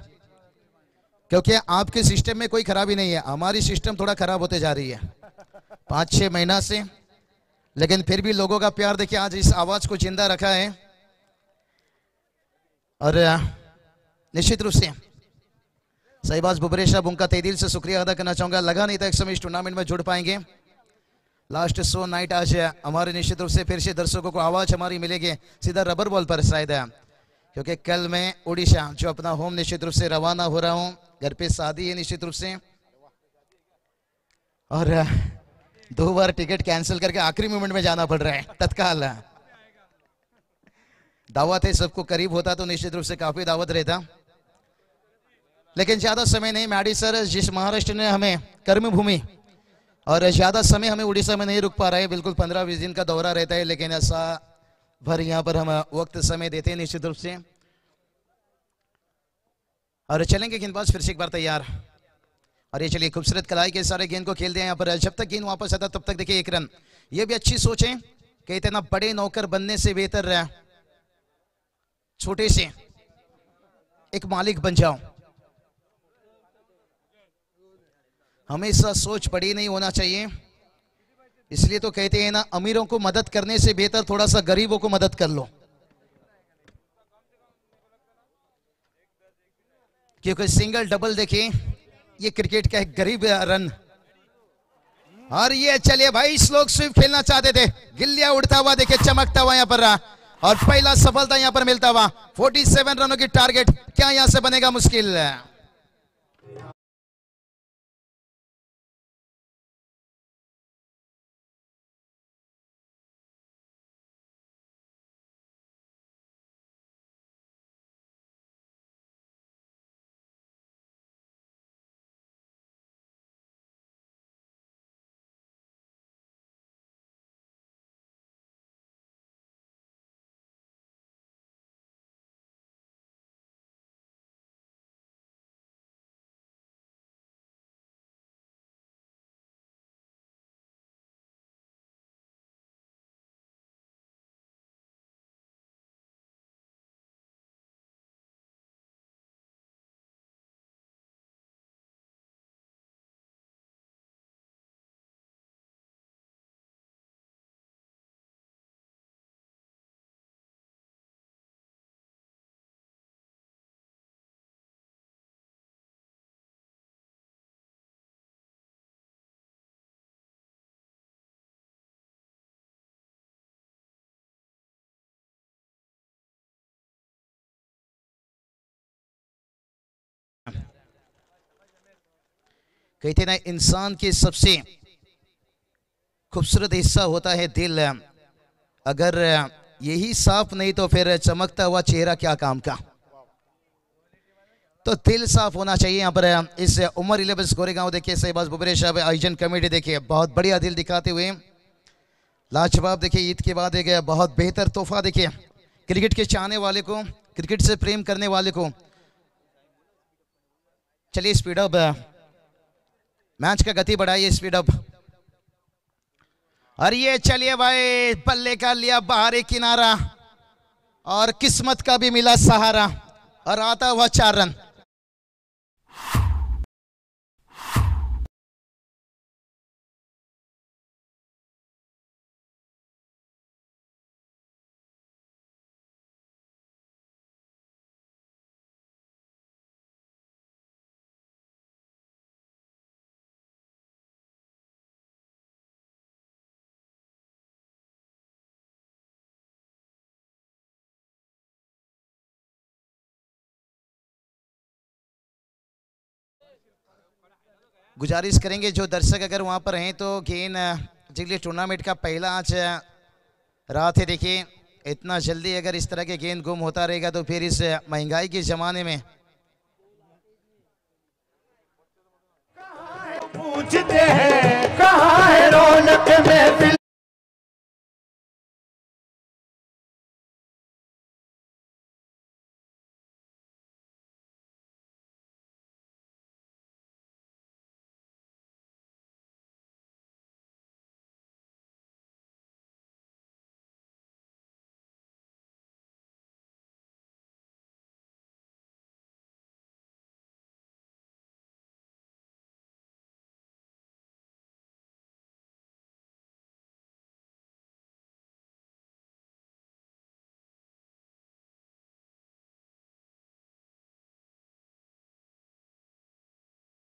Speaker 5: क्योंकि आपके सिस्टम में कोई खराबी नहीं है, हमारी सिस्टम थोड़ा खराब होते जा रही है 5-6 महीना से। लेकिन फिर भी लोगों का प्यार देखिए आज इस आवाज को जिंदा रखा है। और निश्चित रूप से सहबाज बुबरेश साहब, उनका तहे दिल से शुक्रिया अदा करना चाहूंगा। लगा नहीं था एक समय इस टूर्नामेंट में जुड़ पाएंगे। लास्ट शो नाइट आज हमारे निश्चित रूप से फिर से दर्शकों को आवाज हमारी मिलेगी सीधा रबर बॉल पर शायद है, क्योंकि कल मैं उड़ीसा जो अपना होम निश्चित रूप से रवाना हो रहा हूं। घर पे शादी है निश्चित रूप से, और 2 बार टिकट कैंसिल करके आखिरी मोमेंट में जाना पड़ रहा है तत्काल। दावत है, सबको करीब होता तो निश्चित रूप से काफी दावत रहता, लेकिन ज्यादा समय नहीं। मैडी सर, जिस महाराष्ट्र ने हमें कर्मभूमि और ज्यादा समय हमें उड़ीसा में नहीं रुक पा रहे, बिल्कुल 15-20 दिन का दौरा रहता है, लेकिन ऐसा भर यहाँ पर हम वक्त समय देते हैं निश्चित रूप से। और चलेंगे गेंदबाज फिर से एक बार तैयार। और ये चलिए खूबसूरत कलाई के सारे गेंद को खेल दिया यहाँ पर। जब तक गेंद वापस आता तब तक देखिए 1 रन। ये भी अच्छी सोच है कि इतना बड़े नौकर बनने से बेहतर छोटे से एक मालिक बन जाओ। हमेशा सोच बड़ी नहीं होना चाहिए, इसलिए तो कहते हैं ना, अमीरों को मदद करने से बेहतर थोड़ा सा गरीबों को मदद कर लो, क्योंकि सिंगल डबल देखिए ये क्रिकेट का एक गरीब रन। और ये चलिए भाई, इस लोग स्वीप खेलना चाहते थे, गिल्लियां उड़ता हुआ देखिए, चमकता हुआ यहां पर रहा, और पहला सफलता यहां पर मिलता हुआ। 47 रनों की टारगेट, क्या यहां से बनेगा मुश्किल। कहते ना, इंसान के सबसे खूबसूरत हिस्सा होता है दिल। अगर यही साफ नहीं तो फिर चमकता हुआ चेहरा क्या काम का। तो दिल साफ होना चाहिए। यहाँ पर इस उमर 11 गोरेगांव देखिए, सहबाज बुबरेश साहब आयोजन कमेटी देखिए, बहुत बढ़िया दिल दिखाते हुए लाजवाब देखिए, ईद के बाद एक बहुत बेहतर तोहफा देखिए क्रिकेट के चाहने वाले को, क्रिकेट से प्रेम करने वाले को। चलिए स्पीड अप, मैच का गति बढ़ाइए, स्पीड अप। और ये चलिए भाई, बल्ले का लिया बाहरी किनारा, और किस्मत का भी मिला सहारा और आता हुआ 4 रन। गुजारिश करेंगे जो दर्शक अगर वहां पर हैं तो गेंद जिले टूर्नामेंट का पहला आज रात है। देखिए इतना जल्दी अगर इस तरह के गेंद गुम होता रहेगा तो फिर इस महंगाई के जमाने में
Speaker 6: पूछते हैं कहाँ है रौनक महफिल।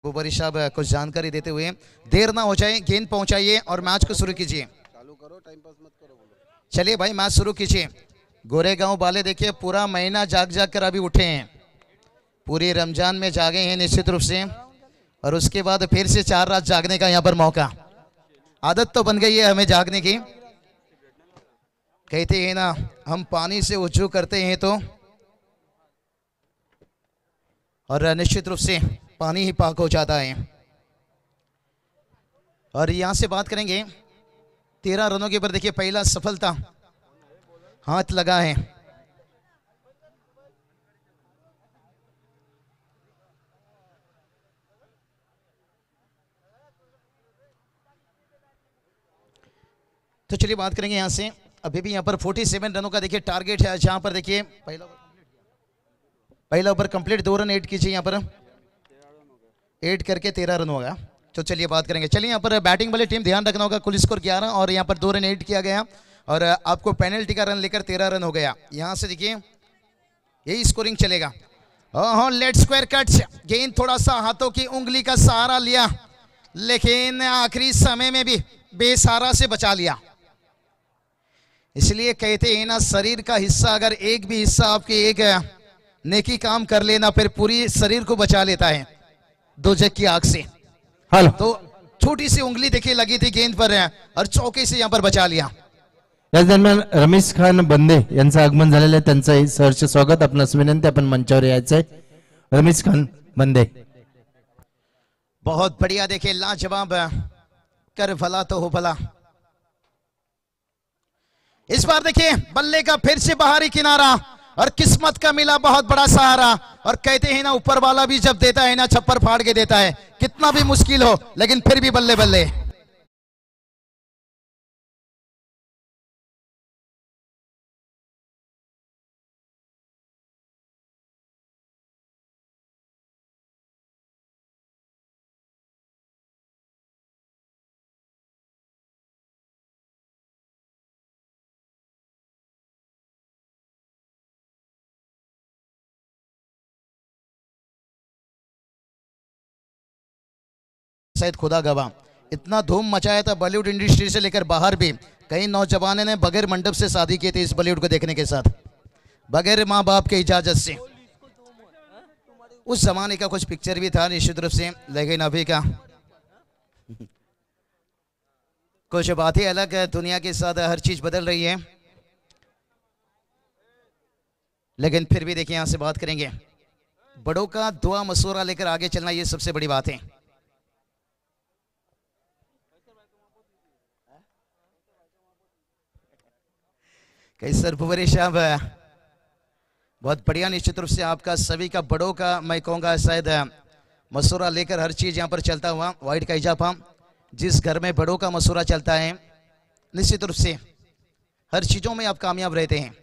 Speaker 5: बुबरी साहब कुछ जानकारी देते हुए देर ना हो जाए गेंद पहुंचाइए और मैच को शुरू कीजिए। चलिए भाई मैच शुरू कीजिए। गोरेगांव वाले देखिए पूरा महीना जाग जाग कर अभी उठे हैं, पूरी रमजान में जागे हैं निश्चित रूप से और उसके बाद फिर से 4 रात जागने का यहाँ पर मौका। आदत तो बन गई है हमें जागने की। कहते हैं ना हम पानी से वजू करते हैं तो और निश्चित रूप से पानी ही पाक हो जाता है। और यहां से बात करेंगे 13 रनों के ऊपर देखिए पहला सफलता हाथ लगा है। तो चलिए बात करेंगे यहां से अभी भी यहां पर 47 रनों का देखिए टारगेट है, जहां पर देखिए पहला ओवर कंप्लीट 2 रन ऐड कीजिए, यहां पर ऐड करके 13 रन होगा। तो चलिए बात करेंगे। चलिए यहाँ पर बैटिंग वाली टीम ध्यान रखना होगा, कुल स्कोर 11 और यहाँ पर 2 रन ऐड किया गया और आपको पेनल्टी का रन लेकर 13 रन हो गया। यहाँ से देखिए यही स्कोरिंग चलेगा। लेट स्क्वायर कट, गेंद थोड़ा सा हाथों की उंगली का सहारा लिया लेकिन आखिरी समय में भी बेसहारा से बचा लिया। इसलिए कहते हैं ना शरीर का हिस्सा अगर एक भी हिस्सा आपके एक नेकी काम कर लेना फिर पूरी शरीर को बचा लेता है दोजख की आग से।
Speaker 1: हॅलो
Speaker 5: तो छोटी सी उंगली देखिए लगी थी गेंद पर और चौके से यहाँ पर बचा लिया।
Speaker 1: याच दरम्यान रमेश खान बंदे यांचं आगमन झालेलं आहे, त्यांचं सहर्ष स्वागत, आपणास विनंती आपण मंचावर यायचंय। रमेश खान बंदे
Speaker 5: बहुत बढ़िया देखिए लाजवाब, कर भला तो हो भला। इस बार देखिए बल्ले का फिर से बाहरी किनारा और किस्मत का मिला बहुत बड़ा सहारा। और कहते हैं ना ऊपर वाला भी जब देता है ना छप्पर फाड़ के देता है, कितना भी मुश्किल हो लेकिन फिर भी बल्ले बल्ले। शायद खुदा गवाह इतना धूम मचाया था बॉलीवुड इंडस्ट्री से लेकर बाहर भी। कई नौजवानों ने बगैर मंडप से शादी की थी इस बॉलीवुड को देखने के साथ, बगैर माँ बाप के इजाजत से। उस जमाने का कुछ पिक्चर भी था निश्चित रूप से, लेकिन अभी का कुछ बातें अलग है। दुनिया के साथ हर चीज बदल रही है, लेकिन फिर भी देखिए यहां से बात करेंगे बड़ों का दुआ मशवरा लेकर आगे चलना, ये सबसे बड़ी बात है। कैसर भुवरी साहब बहुत बढ़िया, निश्चित रूप से आपका सभी का बड़ों का मैं कहूँगा शायद मशवरा लेकर हर चीज़ यहाँ पर चलता हुआ। वाइड का इजाफा, जिस घर में बड़ों का मशवरा चलता है निश्चित रूप से हर चीज़ों में आप कामयाब रहते हैं।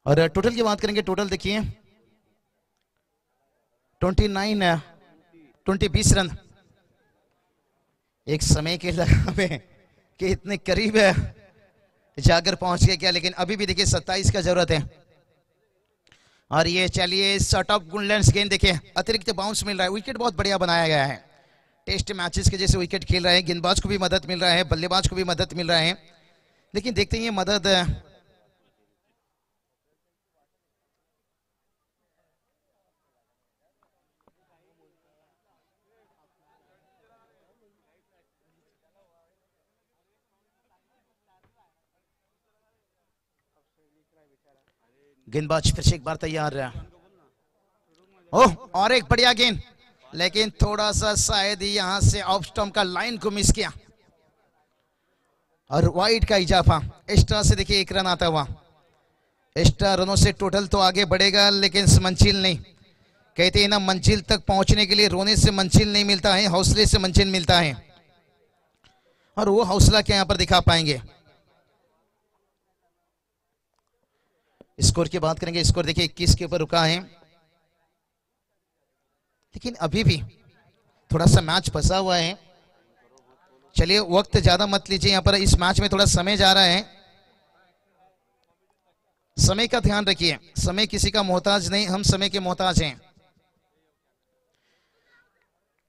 Speaker 5: और टोटल की बात करेंगे, टोटल देखिए 20 रन। एक समय के लगा में कि इतने करीब जाकर पहुंच गए क्या, लेकिन अभी भी देखिए 27 का जरूरत है। और ये चलिए शॉट ऑफ गुडलैंड्स गेंद देखिए, अतिरिक्त बाउंस मिल रहा है, विकेट बहुत बढ़िया बनाया गया है। टेस्ट मैचेस के जैसे विकेट खेल रहे हैं, गेंदबाज को भी मदद मिल रहा है, बल्लेबाज को भी मदद मिल रहा है। लेकिन देखते हैं ये मदद गेंदबाज फिर से एक बार तैयार है। ओह, और एक बढ़िया गेंद, लेकिन थोड़ा सा शायद यहां से ऑफ स्टंप का लाइन को मिस किया और वाइड का इजाफा। एक्स्ट्रा से देखिए 1 रन आता हुआ। एक्स्ट्रा रनों से टोटल तो आगे बढ़ेगा, लेकिन मंजिल नहीं। कहते हैं ना, मंजिल तक पहुंचने के लिए रोने से मंजिल नहीं मिलता है, हौसले से मंजिल मिलता है। और वो हौसला क्या यहां पर दिखा पाएंगे। स्कोर की बात करेंगे, स्कोर देखिए 21 के ऊपर रुका है, लेकिन अभी भी थोड़ा सा मैच फंसा हुआ है। चलिए वक्त ज्यादा मत लीजिए, यहां पर इस मैच में थोड़ा समय जा रहा है। समय का ध्यान रखिए, समय किसी का मोहताज नहीं, हम समय के मोहताज हैं।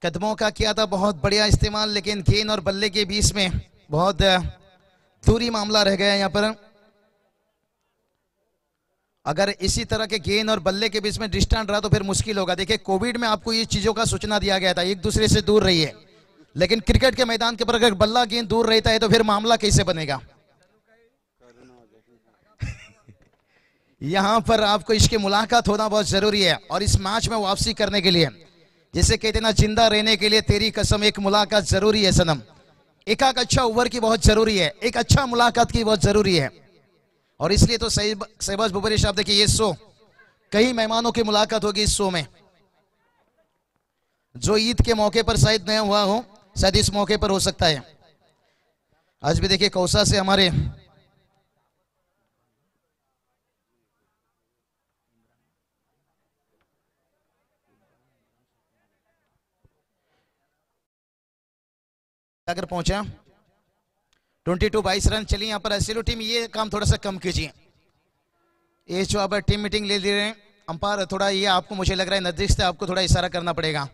Speaker 5: कदमों का किया था बहुत बढ़िया इस्तेमाल, लेकिन गेंद और बल्ले के बीच में बहुत दूरी मामला रह गया यहां पर। अगर इसी तरह के गेंद और बल्ले के बीच में डिस्टेंस रहा तो फिर मुश्किल होगा। देखिए कोविड में आपको ये चीजों का सूचना दिया गया था, एक दूसरे से दूर रहिए, लेकिन क्रिकेट के मैदान के ऊपर अगर बल्ला गेंद दूर रहता है तो फिर मामला कैसे बनेगा। यहां पर आपको इसकी मुलाकात होना बहुत जरूरी है। और इस मैच में वापसी करने के लिए, जिसे कहते ना, जिंदा रहने के लिए तेरी कसम, एक मुलाकात जरूरी है सनम। एक अच्छा ओवर की बहुत जरूरी है, एक अच्छा मुलाकात की बहुत जरूरी है। और इसलिए तो शहबाज बुबरी साहब देखिए, ये शो कई मेहमानों की मुलाकात होगी इस शो में। जो ईद के मौके पर शायद नया हुआ हो, शायद इस मौके पर हो सकता है। आज भी देखिए कौसा से हमारे अगर पहुंचा 22 रन। चलिए यहाँ पर एसएलओ टीम ये काम थोड़ा सा कम कीजिए। ये जो आप टीम मीटिंग ले रहे हैं, अंपायर थोड़ा ये आपको, मुझे लग रहा है नजदीक से आपको थोड़ा इशारा करना पड़ेगा।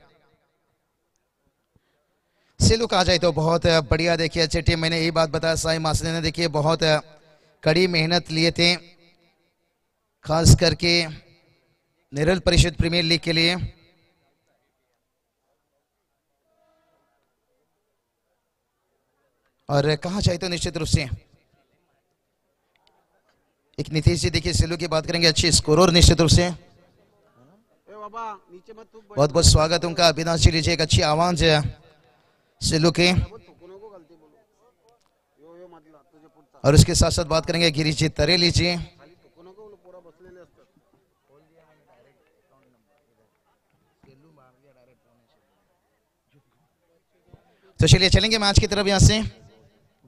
Speaker 5: सेलू कहा जाए तो बहुत बढ़िया देखिए अच्छी टीम। मैंने यही बात बताया, साई मासने ने देखिए बहुत कड़ी मेहनत लिए थे, खास करके नेरल परिषद प्रीमियर लीग के लिए। और कहा जाए तो निश्चित रूप से एक नीतीश जी, देखिए सेलू की बात करेंगे, अच्छी स्कोरर निश्चित रूप से। बहुत बहुत स्वागत उनका। अविनाश जी लीजिए, एक अच्छी आवाज है सेलू के। और उसके साथ साथ बात करेंगे गिरीश जी तरे लीजिए। तो चलिए चलेंगे मैच की तरफ। यहां से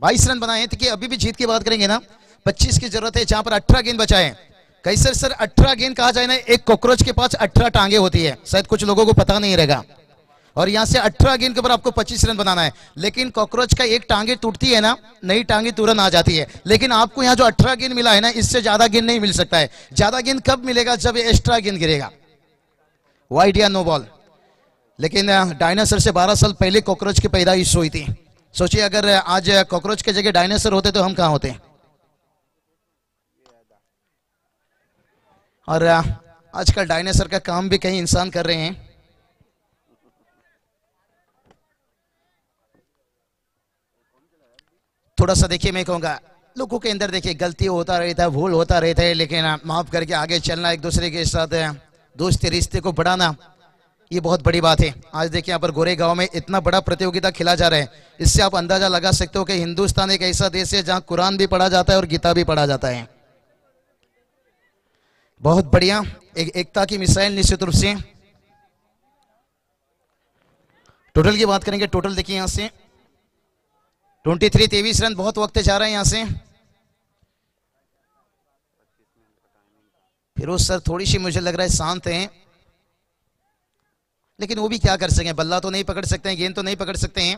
Speaker 5: 22 रन बनाए हैं, तो अभी भी जीत की बात करेंगे ना, 25 की जरूरत है, जहां पर 18 गेंद बचा है। कैसे सर 18 गेंद कहा जाए ना, एक कॉकरोच के पास 18 टांगे होती है, शायद कुछ लोगों को पता नहीं रहेगा। और यहां से 18 गेंद के ऊपर आपको 25 रन बनाना है। लेकिन कॉकरोच का एक टांगे टूटती है ना, नई टांगे तुरंत आ जाती है। लेकिन आपको यहाँ जो 18 गेंद मिला है ना, इससे ज्यादा गेंद नहीं मिल सकता है। ज्यादा गेंद कब मिलेगा, जब एक्स्ट्रा गेंद गिरेगा, वाइड या नो बॉल। लेकिन डायनासोर से 12 साल पहले कॉकरोच की पैदाइश हुई थी। सोचिए अगर आज कॉकरोच की जगह डायनासोर होते तो हम कहां होते। और आजकल डायनासोर का काम भी कई इंसान कर रहे हैं। थोड़ा सा देखिए, मैं कहूंगा लोगों के अंदर देखिए गलती होता रहता है, भूल होता रहता है, लेकिन माफ करके आगे चलना, एक दूसरे के साथ दोस्ती रिश्ते को बढ़ाना, ये बहुत बड़ी बात है। आज देखिए यहाँ पर गोरेगांव में इतना बड़ा प्रतियोगिता खेला जा रहा है, इससे आप अंदाजा लगा सकते हो कि हिंदुस्तान एक ऐसा देश है जहां कुरान भी पढ़ा जाता है और गीता भी पढ़ा जाता है। बहुत बढ़िया, एक एकता की मिसाइल निश्चित रूप से। टोटल की बात करेंगे, टोटल देखिए यहां से 23 रन, बहुत वक्त जा रहा है यहां से। फिरोज सर थोड़ी सी मुझे लग रहा है शांत हैं, लेकिन वो भी क्या कर सकें, बल्ला तो नहीं पकड़ सकते हैं, गेंद तो नहीं पकड़ सकते हैं।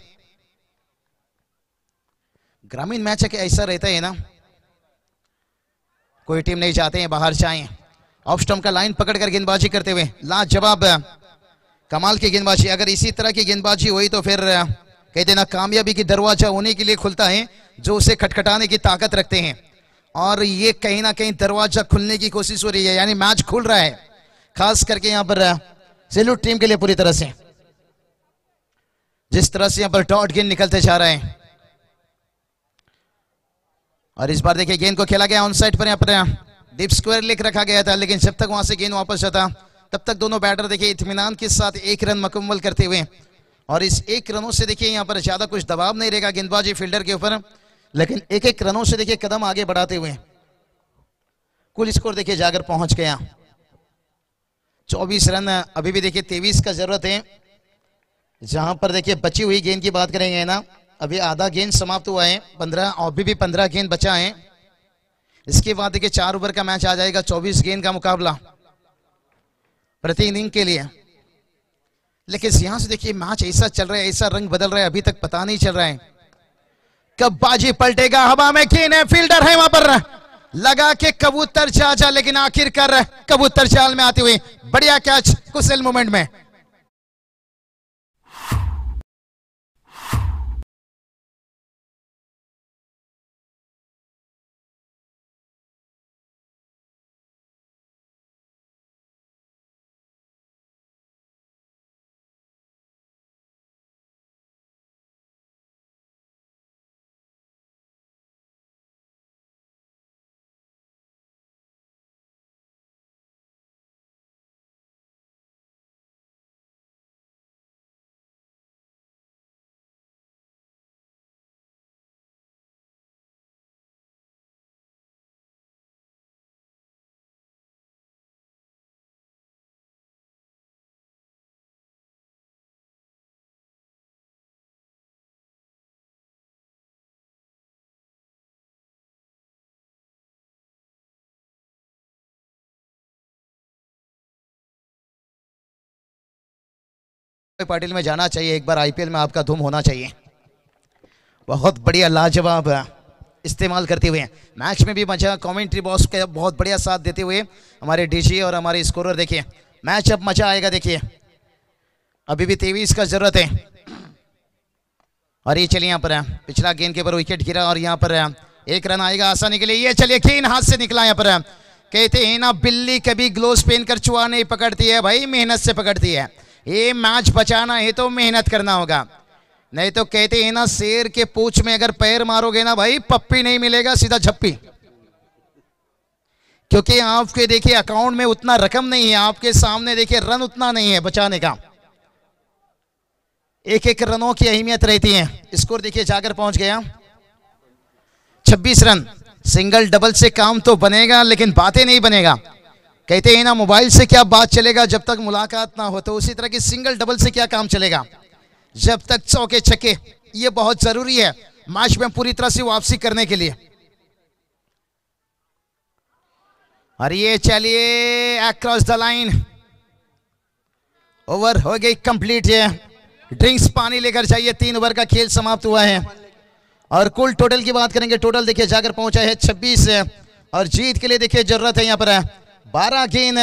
Speaker 5: ग्रामीण मैच है कि ऐसा रहता है ना, कोई टीम नहीं चाहते हैं बाहर जाएं। ऑफ स्टंप का लाइन पकड़कर गेंदबाजी करते हुए लाजवाब कमाल की गेंदबाजी। अगर इसी तरह की गेंदबाजी हुई तो फिर कहते ना कामयाबी की दरवाजा उन्हीं के लिए खुलता है जो उसे खटखटाने की ताकत रखते हैं, और ये कहीं ना कहीं दरवाजा खुलने की कोशिश हो रही है, यानी मैच खुल रहा है, खास करके यहां पर सैल्यूट टीम के लिए पूरी तरह से। जिस तरह से यहां पर डॉट गेंद निकलते जा रहे हैं, और इस बार देखिए गेंद को खेला गया ऑन साइड पर, यहाँ पर डीप स्क्वायर लिख रखा गया था, लेकिन जब तक वहां से गेंद वापस जाता तब तक दोनों बैटर देखिए इत्मीनान के साथ एक रन मुकम्मल करते हुए, और इस एक रनों से देखिए यहाँ पर ज्यादा कुछ दबाव नहीं रहेगा गेंदबाजी फील्डर के ऊपर, लेकिन एक एक रनों से देखिए कदम आगे बढ़ाते हुए कुल स्कोर देखिए जाकर पहुंच गया 24 रन। अभी भी देखिए 23 का जरूरत है। जहां पर देखिए बची हुई गेंद की बात करेंगे ना, अभी आधा गेंद समाप्त हुआ है, 15 अभी भी 15 गेंद बचा है। इसके बाद देखिए 4 ओवर का मैच आ जाएगा, 24 गेंद का मुकाबला प्रति इनिंग के लिए। लेकिन यहां से देखिए मैच ऐसा चल रहा है, ऐसा रंग बदल रहा है, अभी तक पता नहीं चल रहा है कब बाजी पलटेगा। हवा में गेंद है, फील्डर है वहां पर, लगा के कबूतर जा, लेकिन आखिरकार कबूतर चाल में आते हुए बढ़िया कैच कुशल मोमेंट में। पाटिल में जाना चाहिए, एक बार आईपीएल में आपका धूम होना चाहिए। बहुत बढ़िया लाजवाब इस्तेमाल करते हुए मैच में भी मजा, कमेंट्री बॉक्स का बहुत बढ़िया साथ देते हुए हमारे डीजी और हमारे स्कोरर। देखिए मैच अब मजा आएगा। देखिए अभी भी 23 का जरूरत है, और ये चलिए यहाँ पर पिछला गेंद के ऊपर विकेट गिरा, और यहाँ पर एक रन आएगा आसानी के लिए। ये चलिए गेंद हाथ से निकला। यहाँ पर कहते हैं ना बिल्ली कभी ग्लोव्स पहनकर चुहा नहीं पकड़ती है भाई, मेहनत से पकड़ती है। ये मैच बचाना है तो मेहनत करना होगा, नहीं तो कहते हैं ना शेर के पूंछ में अगर पैर मारोगे ना भाई, पप्पी नहीं मिलेगा, सीधा झप्पी। क्योंकि आपके देखिए अकाउंट में उतना रकम नहीं है, आपके सामने देखिए रन उतना नहीं है बचाने का। एक एक रनों की अहमियत रहती है। स्कोर देखिए जाकर पहुंच गया 26 रन। सिंगल डबल से काम तो बनेगा, लेकिन बातें नहीं बनेगा। कहते हैं ना मोबाइल से क्या बात चलेगा जब तक मुलाकात ना हो, तो उसी तरह की सिंगल डबल से क्या काम चलेगा जब तक चौके छक्के। ये बहुत जरूरी है मैच में पूरी तरह से वापसी करने के लिए। और ये चलिए अक्रॉस द लाइन, ओवर हो गई कंप्लीट। है ड्रिंक्स पानी लेकर जाइए, 3 ओवर का खेल समाप्त हुआ है। और कुल टोटल की बात करेंगे, टोटल देखिए जाकर पहुंचा है 26, और जीत के लिए देखिए जरूरत है यहाँ पर 12 गेंद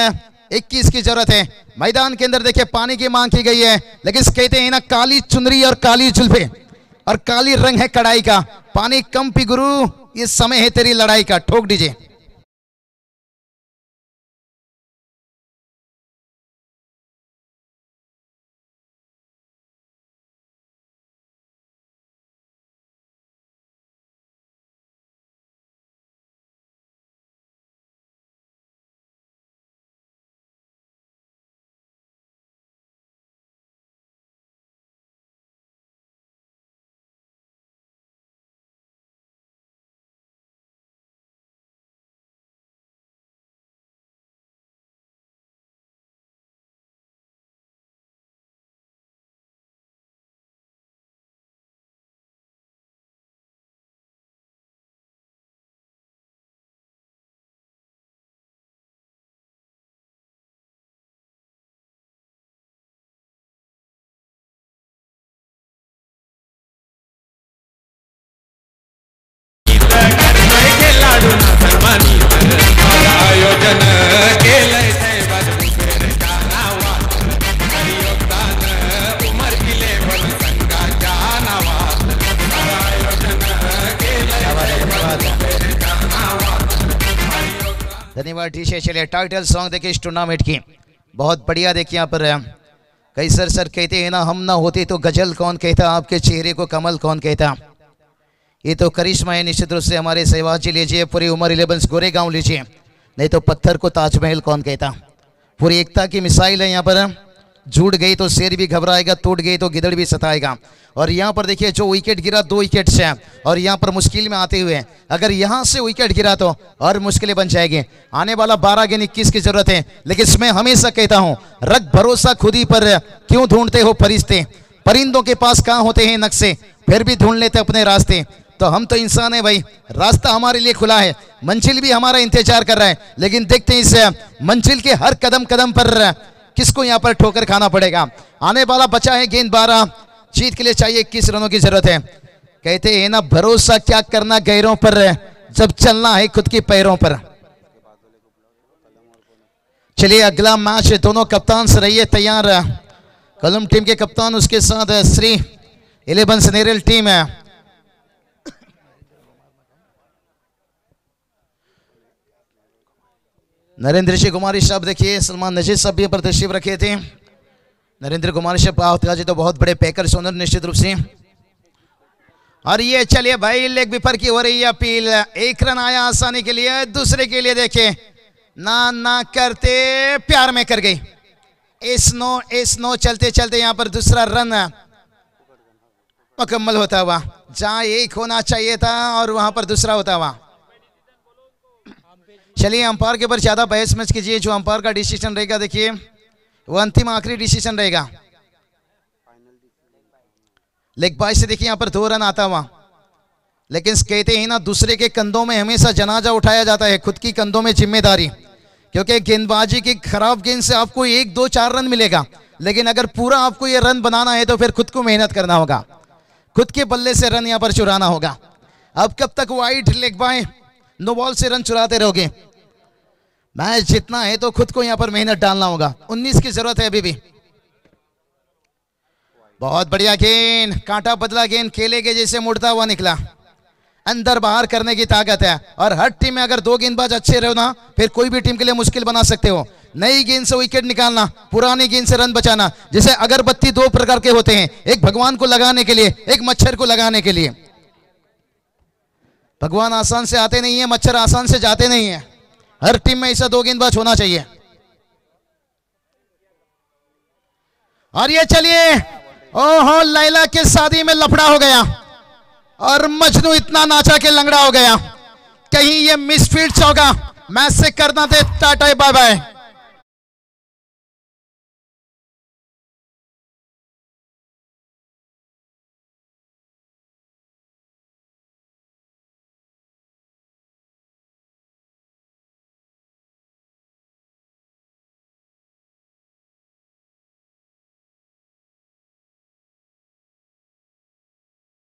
Speaker 5: 21 की जरूरत है। मैदान के अंदर देखिए पानी की मांग की गई है, लेकिन कहते हैं ना काली चुनरी और काली जुल्फे और काली रंग है कड़ाई का। पानी कम पी गुरु, ये समय है तेरी लड़ाई का। ठोक दीजिए। पार्टी से। चलिए टाइटल सॉन्ग देखिए इस टूर्नामेंट की, बहुत बढ़िया। देखिए यहाँ पर कई सर कहते हैं ना, हम ना होते तो गजल कौन कहता, आपके चेहरे को कमल कौन कहता। ये तो करिश्मा है निश्चित रूप से। हमारे सहवाग जी लीजिए, पूरी उमर 11 गोरेगांव लीजिए, नहीं तो पत्थर को ताजमहल कौन कहता। पूरी एकता की मिसाइल है यहाँ पर। जुड़ गई तो शेर भी घबराएगा, टूट गई तो गिदड़ भी सताएगा। और यहाँ पर देखिए जो विकेट गिरा 2 विकेट से, और यहाँ पर मुश्किल में आते हुए अगर यहाँ से विकेट गिरा तो और मुश्किलें बन जाएगी। आने वाला 12 गेंद 21 की जरूरत है, लेकिन मैं हमेशा कहता हूँ रख भरोसा खुद ही पर, क्यों ढूंढते हो फरिश्ते, परिंदों के पास कहाँ होते हैं नक्शे, फिर भी ढूंढ लेते अपने रास्ते। तो हम तो इंसान है भाई, रास्ता हमारे लिए खुला है, मंजिल भी हमारा इंतजार कर रहा है, लेकिन देखते हैं इस मंजिल के हर कदम कदम पर किसको यहाँ पर ठोकर खाना पड़ेगा। आने वाला बचा है गेंद 12, जीत के लिए चाहिए 21 रनों की जरूरत है। कहते हैं ना भरोसा क्या करना गैरों पर, जब चलना है खुद के पैरों पर। चलिए अगला मैच, दोनों कप्तान से रहिए तैयार। कलम टीम के कप्तान, उसके साथ श्री 11 सनेरल टीम है। नरेंद्र जी कुमारी साहब देखिए, सलमान नजीर साहब भी यहाँ पर तशरीफ रखे थे। नरेंद्र कुमार साहब जी तो बहुत बड़े पैकर्स ओनर निश्चित रूप से। और ये चलिए भाई लेग विपर की हो रही है अपील। 1 रन आया आसानी के लिए, दूसरे के लिए देखे ना करते प्यार में कर गई। स्नो चलते चलते यहाँ पर दूसरा रन मुकम्मल होता हुआ, जहाँ 1 होना चाहिए था और वहां पर दूसरा होता हुआ। चलिए अंपायर के ऊपर ज्यादा बहस मत कीजिए, जो अंपायर का डिसीजन रहेगा देखिए वो अंतिम आखिरी डिसीजन रहेगा। लेग बाय से देखिए यहाँ पर 2 रन आता हुआ, लेकिन कहते हैं ना दूसरे के कंधों में हमेशा जनाजा उठाया जाता है, खुद की कंधों में जिम्मेदारी। क्योंकि गेंदबाजी की खराब गेंद से आपको 1, 2, 4 रन मिलेगा, लेकिन अगर पूरा आपको ये रन बनाना है तो फिर खुद को मेहनत करना होगा, खुद के बल्ले से रन यहाँ पर चुराना होगा। अब कब तक wide leg bye no ball से रन चुराते रहोगे? मैच जीतना है तो खुद को यहां पर मेहनत डालना होगा। 19 की जरूरत है अभी भी। बहुत बढ़िया गेंद, कांटा बदला गेंद, केले के जैसे मुड़ता हुआ निकला। अंदर बाहर करने की ताकत है, और हर टीम में अगर 2 गेंदबाज अच्छे रहो ना, फिर कोई भी टीम के लिए मुश्किल बना सकते हो। नई गेंद से विकेट निकालना, पुरानी गेंद से रन बचाना। जैसे अगरबत्ती 2 प्रकार के होते हैं, एक भगवान को लगाने के लिए, एक मच्छर को लगाने के लिए। भगवान आसान से आते नहीं है, मच्छर आसान से जाते नहीं है। हर टीम में ऐसा 2 गेंदबाज होना चाहिए। और ये चलिए, ओहो लैला के शादी में लफड़ा हो गया और मजनू इतना नाचा के लंगड़ा हो गया। कहीं ये मिसफील्ड चौका, मैच से करना दे टाटा बाय बाय।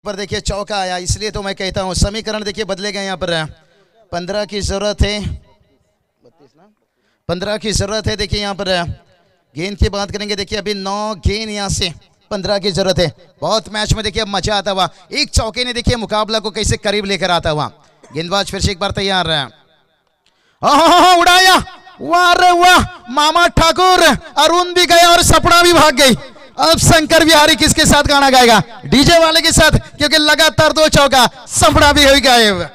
Speaker 5: पर देखिए चौका आया, इसलिए तो मैं कहता हूं समीकरण देखिए बदले गए। यहाँ पर 15 की जरूरत है, 15 की जरूरत है। देखिए यहाँ पर गेंद की बात करेंगे, देखिए अभी 9 गेंद यहाँ से 15 की जरूरत है। बहुत मैच में देखिए अब मजा आता हुआ, एक चौके ने देखिए मुकाबला को कैसे करीब लेकर आता हुआ। गेंदबाज फिर से एक बार तैयार है, उड़ाया, वाह रे वाह। मामा ठाकुर, अरुण भी गया और सपना भी भाग गई। अब शंकर बिहारी किसके साथ गाना गाएगा? डीजे वाले के साथ, क्योंकि लगातार 2 चौका, सपना भी हो गायब।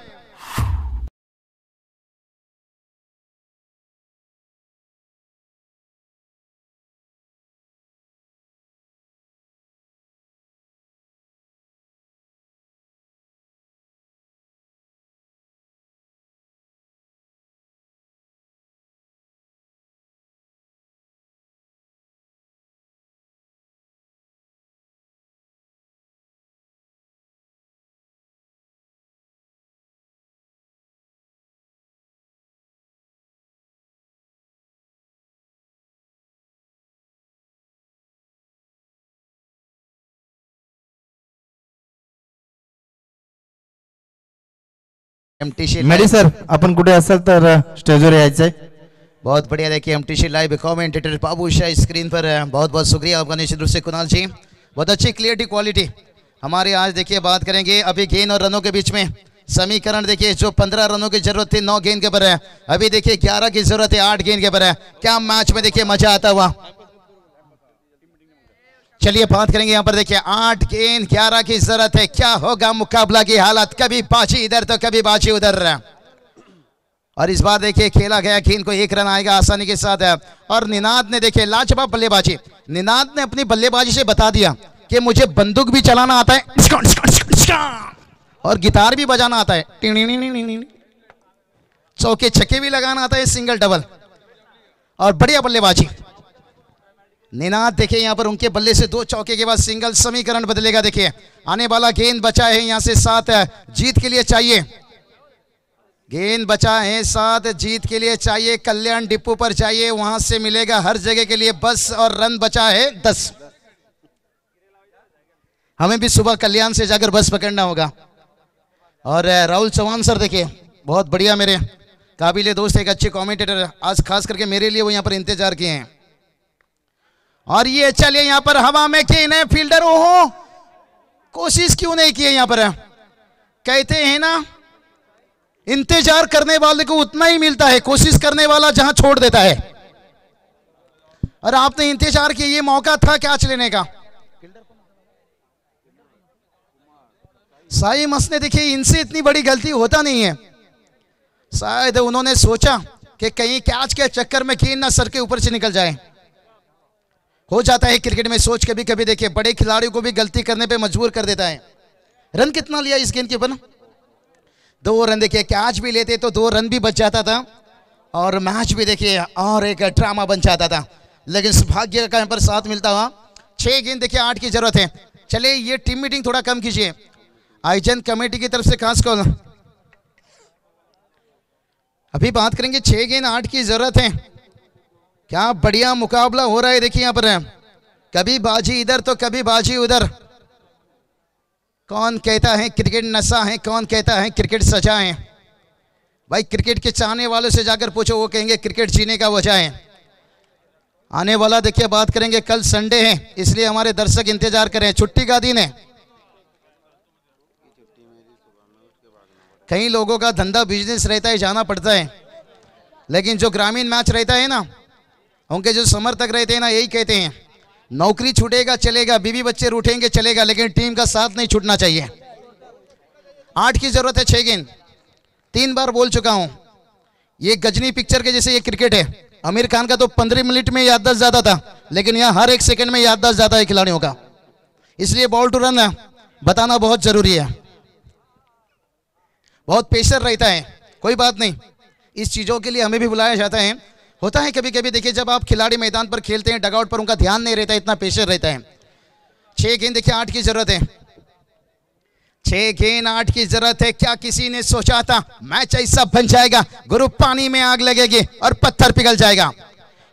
Speaker 1: मेडी सर, आपण कुठे असाल तर स्टेजवर यायचंय।
Speaker 5: बहुत बढ़िया, देखिए एमटीसी लाइव कमेंटेटर बाबू शाह स्क्रीन पर है। बहुत बहुत शुक्रिया आपका निश्चित रूप से कुणाल जी, बहुत अच्छी क्लियरिटी क्वालिटी हमारे। आज देखिए बात करेंगे अभी गेंद और रनों के बीच में समीकरण देखिए, जो 15 रनों की जरूरत थी 9 गेंद के ऊपर है, अभी देखिए 11 की जरूरत है 8 गेंद के ऊपर है। क्या मैच में देखिए मजा आता हुआ। चलिए बात करेंगे यहाँ पर देखिए 8 गेंद 11 की जरूरत है, क्या होगा मुकाबला की हालत, कभी बाजी इधर तो कभी बाजी उधर। और इस बार देखिए खेला गया गेंद को 1 रन आएगा आसानी के साथ है। और निनाद ने देखिए लाजवाब बल्लेबाजी, निनाद ने अपनी बल्लेबाजी से बता दिया कि मुझे बंदूक भी चलाना आता है और गिटार भी बजाना आता है, चौके छक्के भी लगाना आता है, सिंगल डबल, और बढ़िया बल्लेबाजी। निनाद देखिए यहाँ पर उनके बल्ले से 2 चौके के बाद सिंगल। समीकरण बदलेगा देखिए, आने वाला गेंद बचा है यहाँ से 7 जीत के लिए चाहिए, गेंद बचा है 7 जीत के लिए चाहिए। कल्याण डिपो पर चाहिए, वहां से मिलेगा हर जगह के लिए बस, और रन बचा है 10। हमें भी सुबह कल्याण से जाकर बस पकड़ना होगा। और राहुल चौहान सर देखिए बहुत बढ़िया, मेरे काबिले दोस्त, एक अच्छे कमेंटेटर, आज खास करके मेरे लिए वो यहाँ पर इंतजार किए हैं। और ये चलिए यहाँ पर हवा में गेंद है, फील्डर ओहो कोशिश क्यों नहीं की है यहाँ पर। कहते हैं ना इंतजार करने वाले को उतना ही मिलता है, कोशिश करने वाला जहां छोड़ देता है। और आपने इंतजार किया, ये मौका था कैच लेने का। साई मस ने देखिए इनसे इतनी बड़ी गलती होता नहीं है, शायद उन्होंने सोचा कि कहीं कैच के चक्कर में गेंद ना सर के ऊपर से निकल जाए। हो जाता है क्रिकेट में सोच, कभी कभी देखिए बड़े खिलाड़ियों को भी गलती करने पे मजबूर कर देता है। रन कितना लिया इस गेंद के ऊपर? 2 रन। देखिए कैच भी लेते तो 2 रन भी बच जाता था और मैच भी देखिए और एक ड्रामा बन जाता था, लेकिन सौभाग्य का यहाँ पर साथ मिलता हुआ। 6 गेंद देखिए 8 की जरूरत है। चलिए ये टीम मीटिंग थोड़ा कम कीजिए, आयोजन कमेटी की तरफ से खास कॉल। अभी बात करेंगे 6 गेंद 8 की जरूरत है। क्या बढ़िया मुकाबला हो रहा है देखिए यहाँ पर, कभी बाजी इधर तो कभी बाजी उधर। कौन कहता है क्रिकेट नशा है, कौन कहता है क्रिकेट सजा है। भाई क्रिकेट के चाहने वालों से जाकर पूछो, वो कहेंगे क्रिकेट जीने का वजह है। आने वाला देखिए बात करेंगे, कल संडे है इसलिए हमारे दर्शक इंतजार करें, छुट्टी का दिन है। कई लोगों का धंधा बिजनेस रहता है, जाना पड़ता है, लेकिन जो ग्रामीण मैच रहता है ना, उनके जो समर्थक रहते हैं ना, यही कहते हैं नौकरी छूटेगा चलेगा, बीवी बच्चे रूठेंगे चलेगा, लेकिन टीम का साथ नहीं छूटना चाहिए। 8 की जरूरत है। 6 गेंद 3 बार बोल चुका हूं, ये गजनी पिक्चर के जैसे ये क्रिकेट है। आमिर खान का तो 15 मिनट में याददाश्त ज्यादा था, लेकिन यहाँ हर एक सेकंड में याददाश्त ज्यादा है खिलाड़ियों का, इसलिए बॉल टू रन बताना बहुत जरूरी है। बहुत प्रेशर रहता है, कोई बात नहीं, इस चीजों के लिए हमें भी बुलाया जाता है। होता है कभी कभी देखिए जब आप खिलाड़ी मैदान पर खेलते हैं, डगआउट पर उनका ध्यान नहीं रहता, इतना प्रेशर रहता है। 6 गेंद देखिए 8 की जरूरत है। 6 गेंद 8 की जरूरत है। क्या किसी ने सोचा था मैच ऐसा बन जाएगा, ग्रुप पानी में आग लगेगी और पत्थर पिघल जाएगा।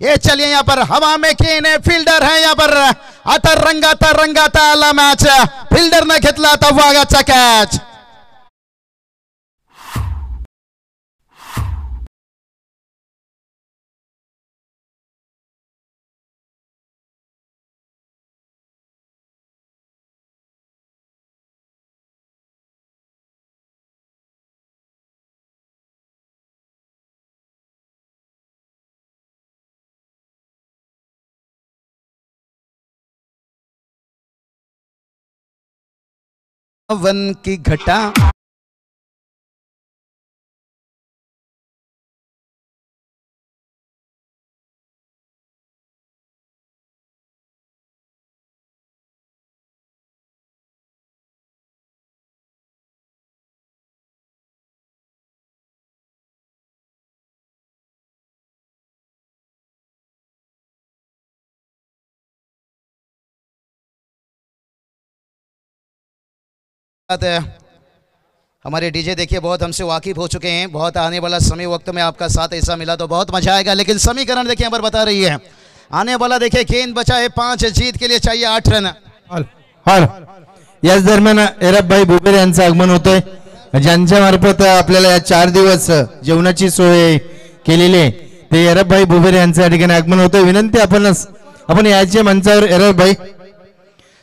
Speaker 5: ये चलिए यहाँ पर हवा में गेंद है, फील्डर है यहाँ पर, आता रंगाता आला मैच, फील्डर ने घेतला तर वाघाचा कॅच। वन की घटा हमारे डीजे देखिए बहुत हमसे वाकिफ हो चुके हैं। बहुत आने वाला समय वक्त में आपका साथ ऐसा मिला तो बहुत मजा आएगा, लेकिन समीकरण देखिए यहाँ पर बता रही है। आने वाला देखिए गेंद बचा है 5, जीत के लिए चाहिए 8 रन।
Speaker 1: याच दरम्यान एरबभाई भुपेर यांचं आगमन होतंय, ज्यांच्या मार्फत आपल्याला या 4 दिवस जेवणाची सोय केलेली आहे, ते एरबभाई भुपेर यांचं या ठिकाणी आगमन होतंय। विनंती आपण याच्या मंचावर एरबभाई।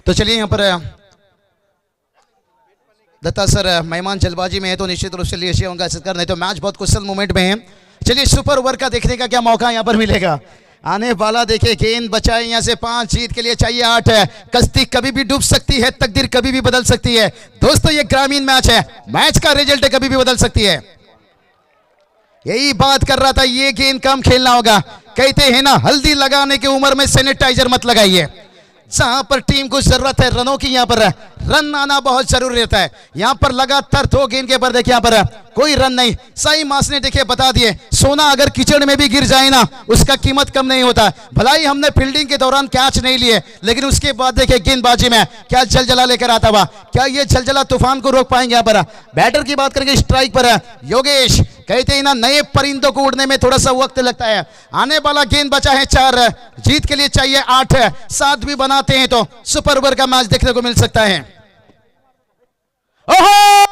Speaker 5: तो चलिए यहाँ पर दत्ता सर मेहमान जल्दबाजी में है तो निश्चित रूप से लिए उनका सत्कार, नहीं तो मैच बहुत कुशल मोमेंट में है। चलिए सुपर ओवर का देखने का क्या मौका यहाँ पर मिलेगा आने वाला। देखिए गेंद बचाए यहाँ से 5, जीत के लिए चाहिए 8 है। कश्ती कभी भी डूब सकती है, तकदीर कभी भी बदल सकती है। दोस्तों ये ग्रामीण मैच है, मैच का रिजल्ट कभी भी बदल सकती है। यही बात कर रहा था, ये गेंद कम खेलना होगा। कहते हैं ना हल्दी लगाने की उम्र में सैनिटाइजर मत लगाइए। जहां पर टीम को जरूरत है रनों की, यहाँ पर रन आना बहुत जरूरी रहता है। यहाँ पर लगातार 2 गेंद के पर देखिए यहाँ पर कोई रन नहीं। साई मास ने देखिए बता दिए, सोना अगर कीचड़ में भी गिर जाए ना उसका कीमत कम नहीं होता। भलाई हमने फील्डिंग के दौरान कैच नहीं लिए, लेकिन उसके बाद देखिए गेंदबाजी में क्या जलजला लेकर आता हुआ। क्या ये जलजला तूफान को रोक पाएंगे? यहाँ पर बैटर की बात करेंगे, स्ट्राइक पर योगेश। कहते हैं ना नए परिंदों को उड़ने में थोड़ा सा वक्त लगता है। आने वाला गेंद बचा है 4, जीत के लिए चाहिए 8, 7 भी बनाते हैं तो सुपर ओवर का मैच देखने को मिल सकता है। ओहो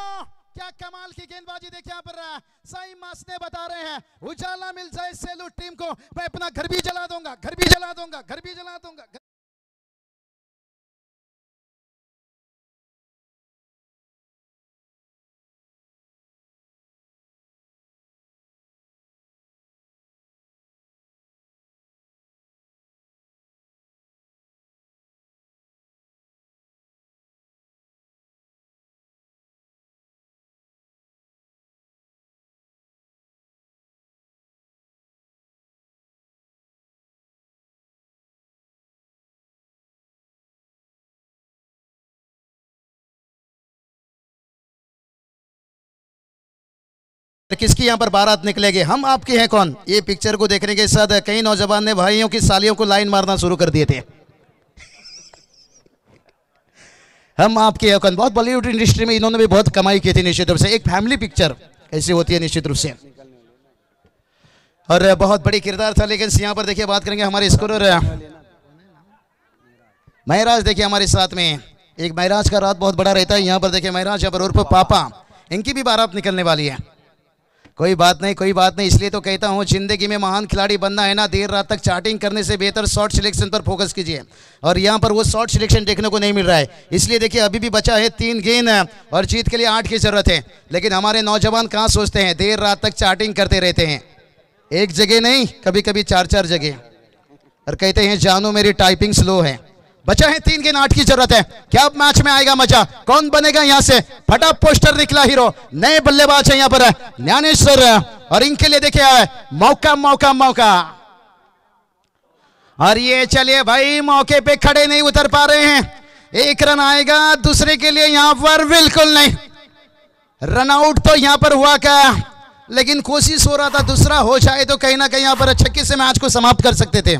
Speaker 5: क्या कमाल की गेंदबाजी देखिए यहाँ पर साई मास ने बता रहे हैं, उजाला मिल जाए सेलू टीम को, मैं अपना घर भी जला दूंगा, घर भी जला दूंगा, घर भी जला दूंगा। किसकी यहाँ पर बारात निकलेगी? हम आपके हैं कौन? ये पिक्चर को देखने के साथ कई नौजवान ने भाइयों की सालियों को लाइन मारना शुरू कर दिए थे। हम आपके हैं कौन, बहुत बॉलीवुड इंडस्ट्री में इन्होंने भी बहुत कमाई की थी निश्चित रूप से। एक फैमिली पिक्चर ऐसी होती है निश्चित रूप से, और बहुत बड़ी किरदार था। लेकिन यहाँ पर देखिए बात करेंगे हमारे स्कोरर महराज। देखिए हमारे साथ में एक महराज का रात बहुत बड़ा रहता है। यहाँ पर देखिए महराज यहाँ पर उर्फ पापा, इनकी भी बारात निकलने वाली है। कोई बात नहीं, कोई बात नहीं। इसलिए तो कहता हूँ जिंदगी में महान खिलाड़ी बनना है ना, देर रात तक चाटिंग करने से बेहतर शॉर्ट सिलेक्शन पर फोकस कीजिए। और यहाँ पर वो शॉर्ट सिलेक्शन देखने को नहीं मिल रहा है। इसलिए देखिए अभी भी बचा है 3 गेंद और जीत के लिए 8 की जरूरत है। लेकिन हमारे नौजवान कहाँ सोचते हैं, देर रात तक चाटिंग करते रहते हैं। एक जगह नहीं, कभी कभी 4-4 जगह, और कहते हैं जानू मेरी टाइपिंग स्लो है। बचा है 3 गेंद, 8 की जरूरत है। क्या मैच में आएगा मजा? कौन बनेगा यहाँ से फटा पोस्टर निकला हीरो? नए बल्लेबाज है यहाँ पर ज्ञानेश्वर, और इनके लिए देखिए मौका मौका मौका। और ये चलिए भाई मौके पे खड़े नहीं उतर पा रहे हैं। 1 रन आएगा दूसरे के लिए, यहाँ पर बिल्कुल नहीं। रन आउट तो यहाँ पर हुआ क्या, लेकिन कोशिश हो रहा था दूसरा हो जाए तो कहीं ना कहीं यहाँ पर छक्के से मैच को समाप्त कर सकते थे।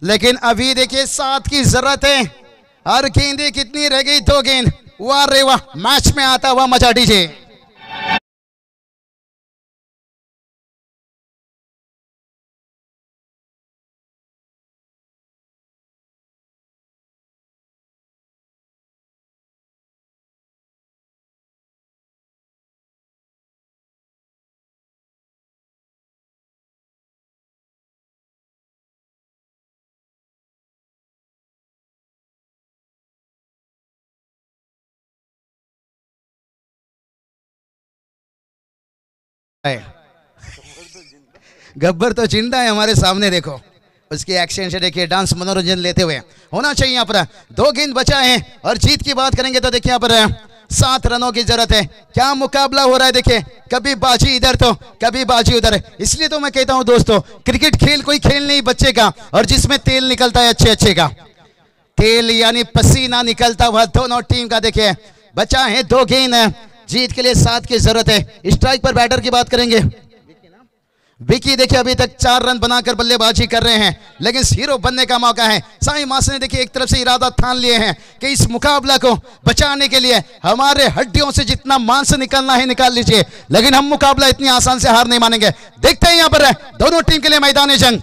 Speaker 5: लेकिन अभी देखिए 7 की जरूरत है। और गेंदें कितनी रह गई? 2 गेंद। वाह रे वाह, मैच में आता हुआ मजा डीजे। गब्बर तो जिंदा है हमारे सामने, देखो उसके एक्शन से देखिए, डांस मनोरंजन लेते हुए होना चाहिए। यहाँ पर 2 गेंद बचा है और जीत की बात करेंगे तो देखिए यहाँ पर 7 रनों की जरूरत है। क्या मुकाबला हो रहा है देखिए, कभी बाजी इधर तो कभी बाजी उधर। इसलिए तो मैं कहता हूं दोस्तों, क्रिकेट खेल कोई खेल नहीं बच्चे का, और जिसमें तेल निकलता है अच्छे अच्छे का, तेल यानी पसीना निकलता हुआ दोनों टीम का। देखिए बचा है 2 गेंद, जीत के लिए 7 की जरूरत है। स्ट्राइक पर बैटर की बात करेंगे, विकी देखिए अभी तक 4 रन बनाकर बल्लेबाजी कर रहे हैं, लेकिन हीरो बनने का मौका है। साई मास ने देखिए एक तरफ से इरादा ठान लिए हैं कि इस मुकाबला को बचाने के लिए हमारे हड्डियों से जितना मांस निकलना है निकाल लीजिए, लेकिन हम मुकाबला इतनी आसान से हार नहीं मानेंगे। देखते हैं यहाँ पर दोनों टीम के लिए मैदान जंग।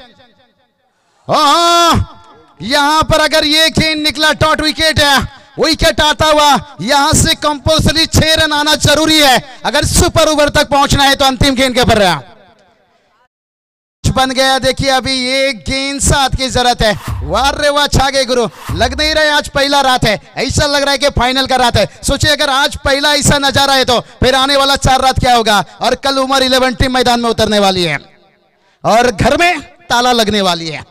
Speaker 5: यहाँ पर अगर ये गेंद निकला डॉट विकेट है, विकेट आता हुआ यहां से कंपल्सरी 6 रन आना जरूरी है अगर सुपर ओवर तक पहुंचना है तो। अंतिम गेंद के पर बन गया। देखिए अभी ये गेंद 7 की जरूरत है। वाह रे वाह, छा गए गुरु। लग नहीं रहा है आज पहला रात है, ऐसा लग रहा है कि फाइनल का रात है। सोचिए अगर आज पहला ऐसा नजारा है तो फिर आने वाला 4 रात क्या होगा। और कल उमर 11 टीम मैदान में उतरने वाली है और घर में ताला लगने वाली है।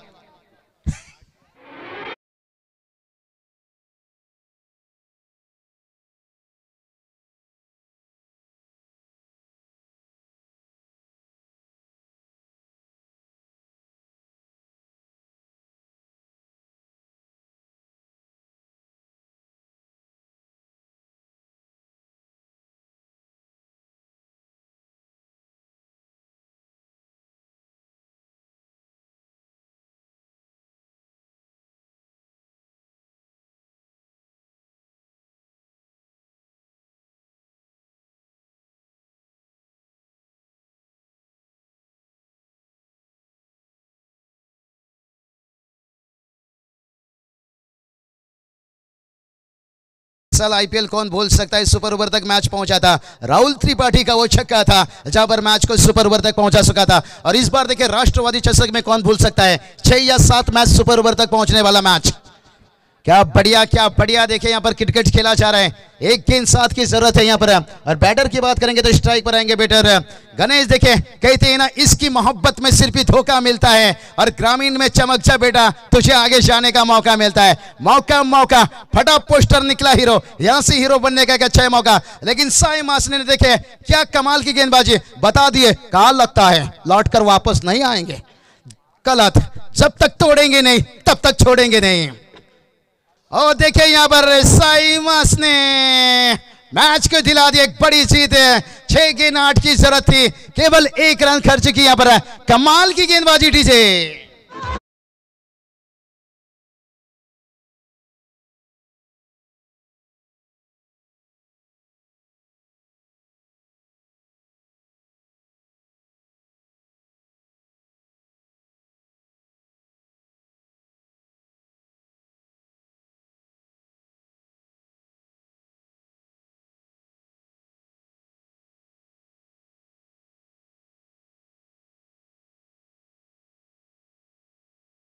Speaker 5: साल आईपीएल कौन भूल सकता है, सुपर ओवर तक मैच पहुंचा था। राहुल त्रिपाठी का वो छक्का था जहां पर मैच को सुपर ओवर तक पहुंचा चुका था। और इस बार देखिए राष्ट्रवादी चषक में कौन भूल सकता है, 6 या 7 मैच सुपर ओवर तक पहुंचने वाला मैच। क्या बढ़िया देखिए यहाँ पर क्रिकेट खेला जा रहा है। एक गेंद 7 की जरूरत है यहाँ पर। और बैटर की बात करेंगे तो स्ट्राइक पर आएंगे बैटर गणेश। देखे कहते हैं ना, इसकी मोहब्बत में सिर्फ ही धोखा मिलता है और ग्रामीण में चमक जा बेटा, तुझे आगे जाने का मौका मिलता है। मौका फटा पोस्टर निकला हीरो, यहां से हीरो बनने का एक अच्छा मौका। लेकिन साई मासने ने देखे क्या कमाल की गेंदबाजी, बता दिए कहा लगता है लौट कर वापस नहीं आएंगे। गलत, जब तक तोड़ेंगे नहीं तब तक छोड़ेंगे नहीं। और देखिए यहां पर साई मास ने मैच को दिला दी एक बड़ी जीत। 6 गेंद 8 की जरूरत थी, केवल 1 रन खर्च की यहां पर। कमाल की गेंदबाजी डीजे।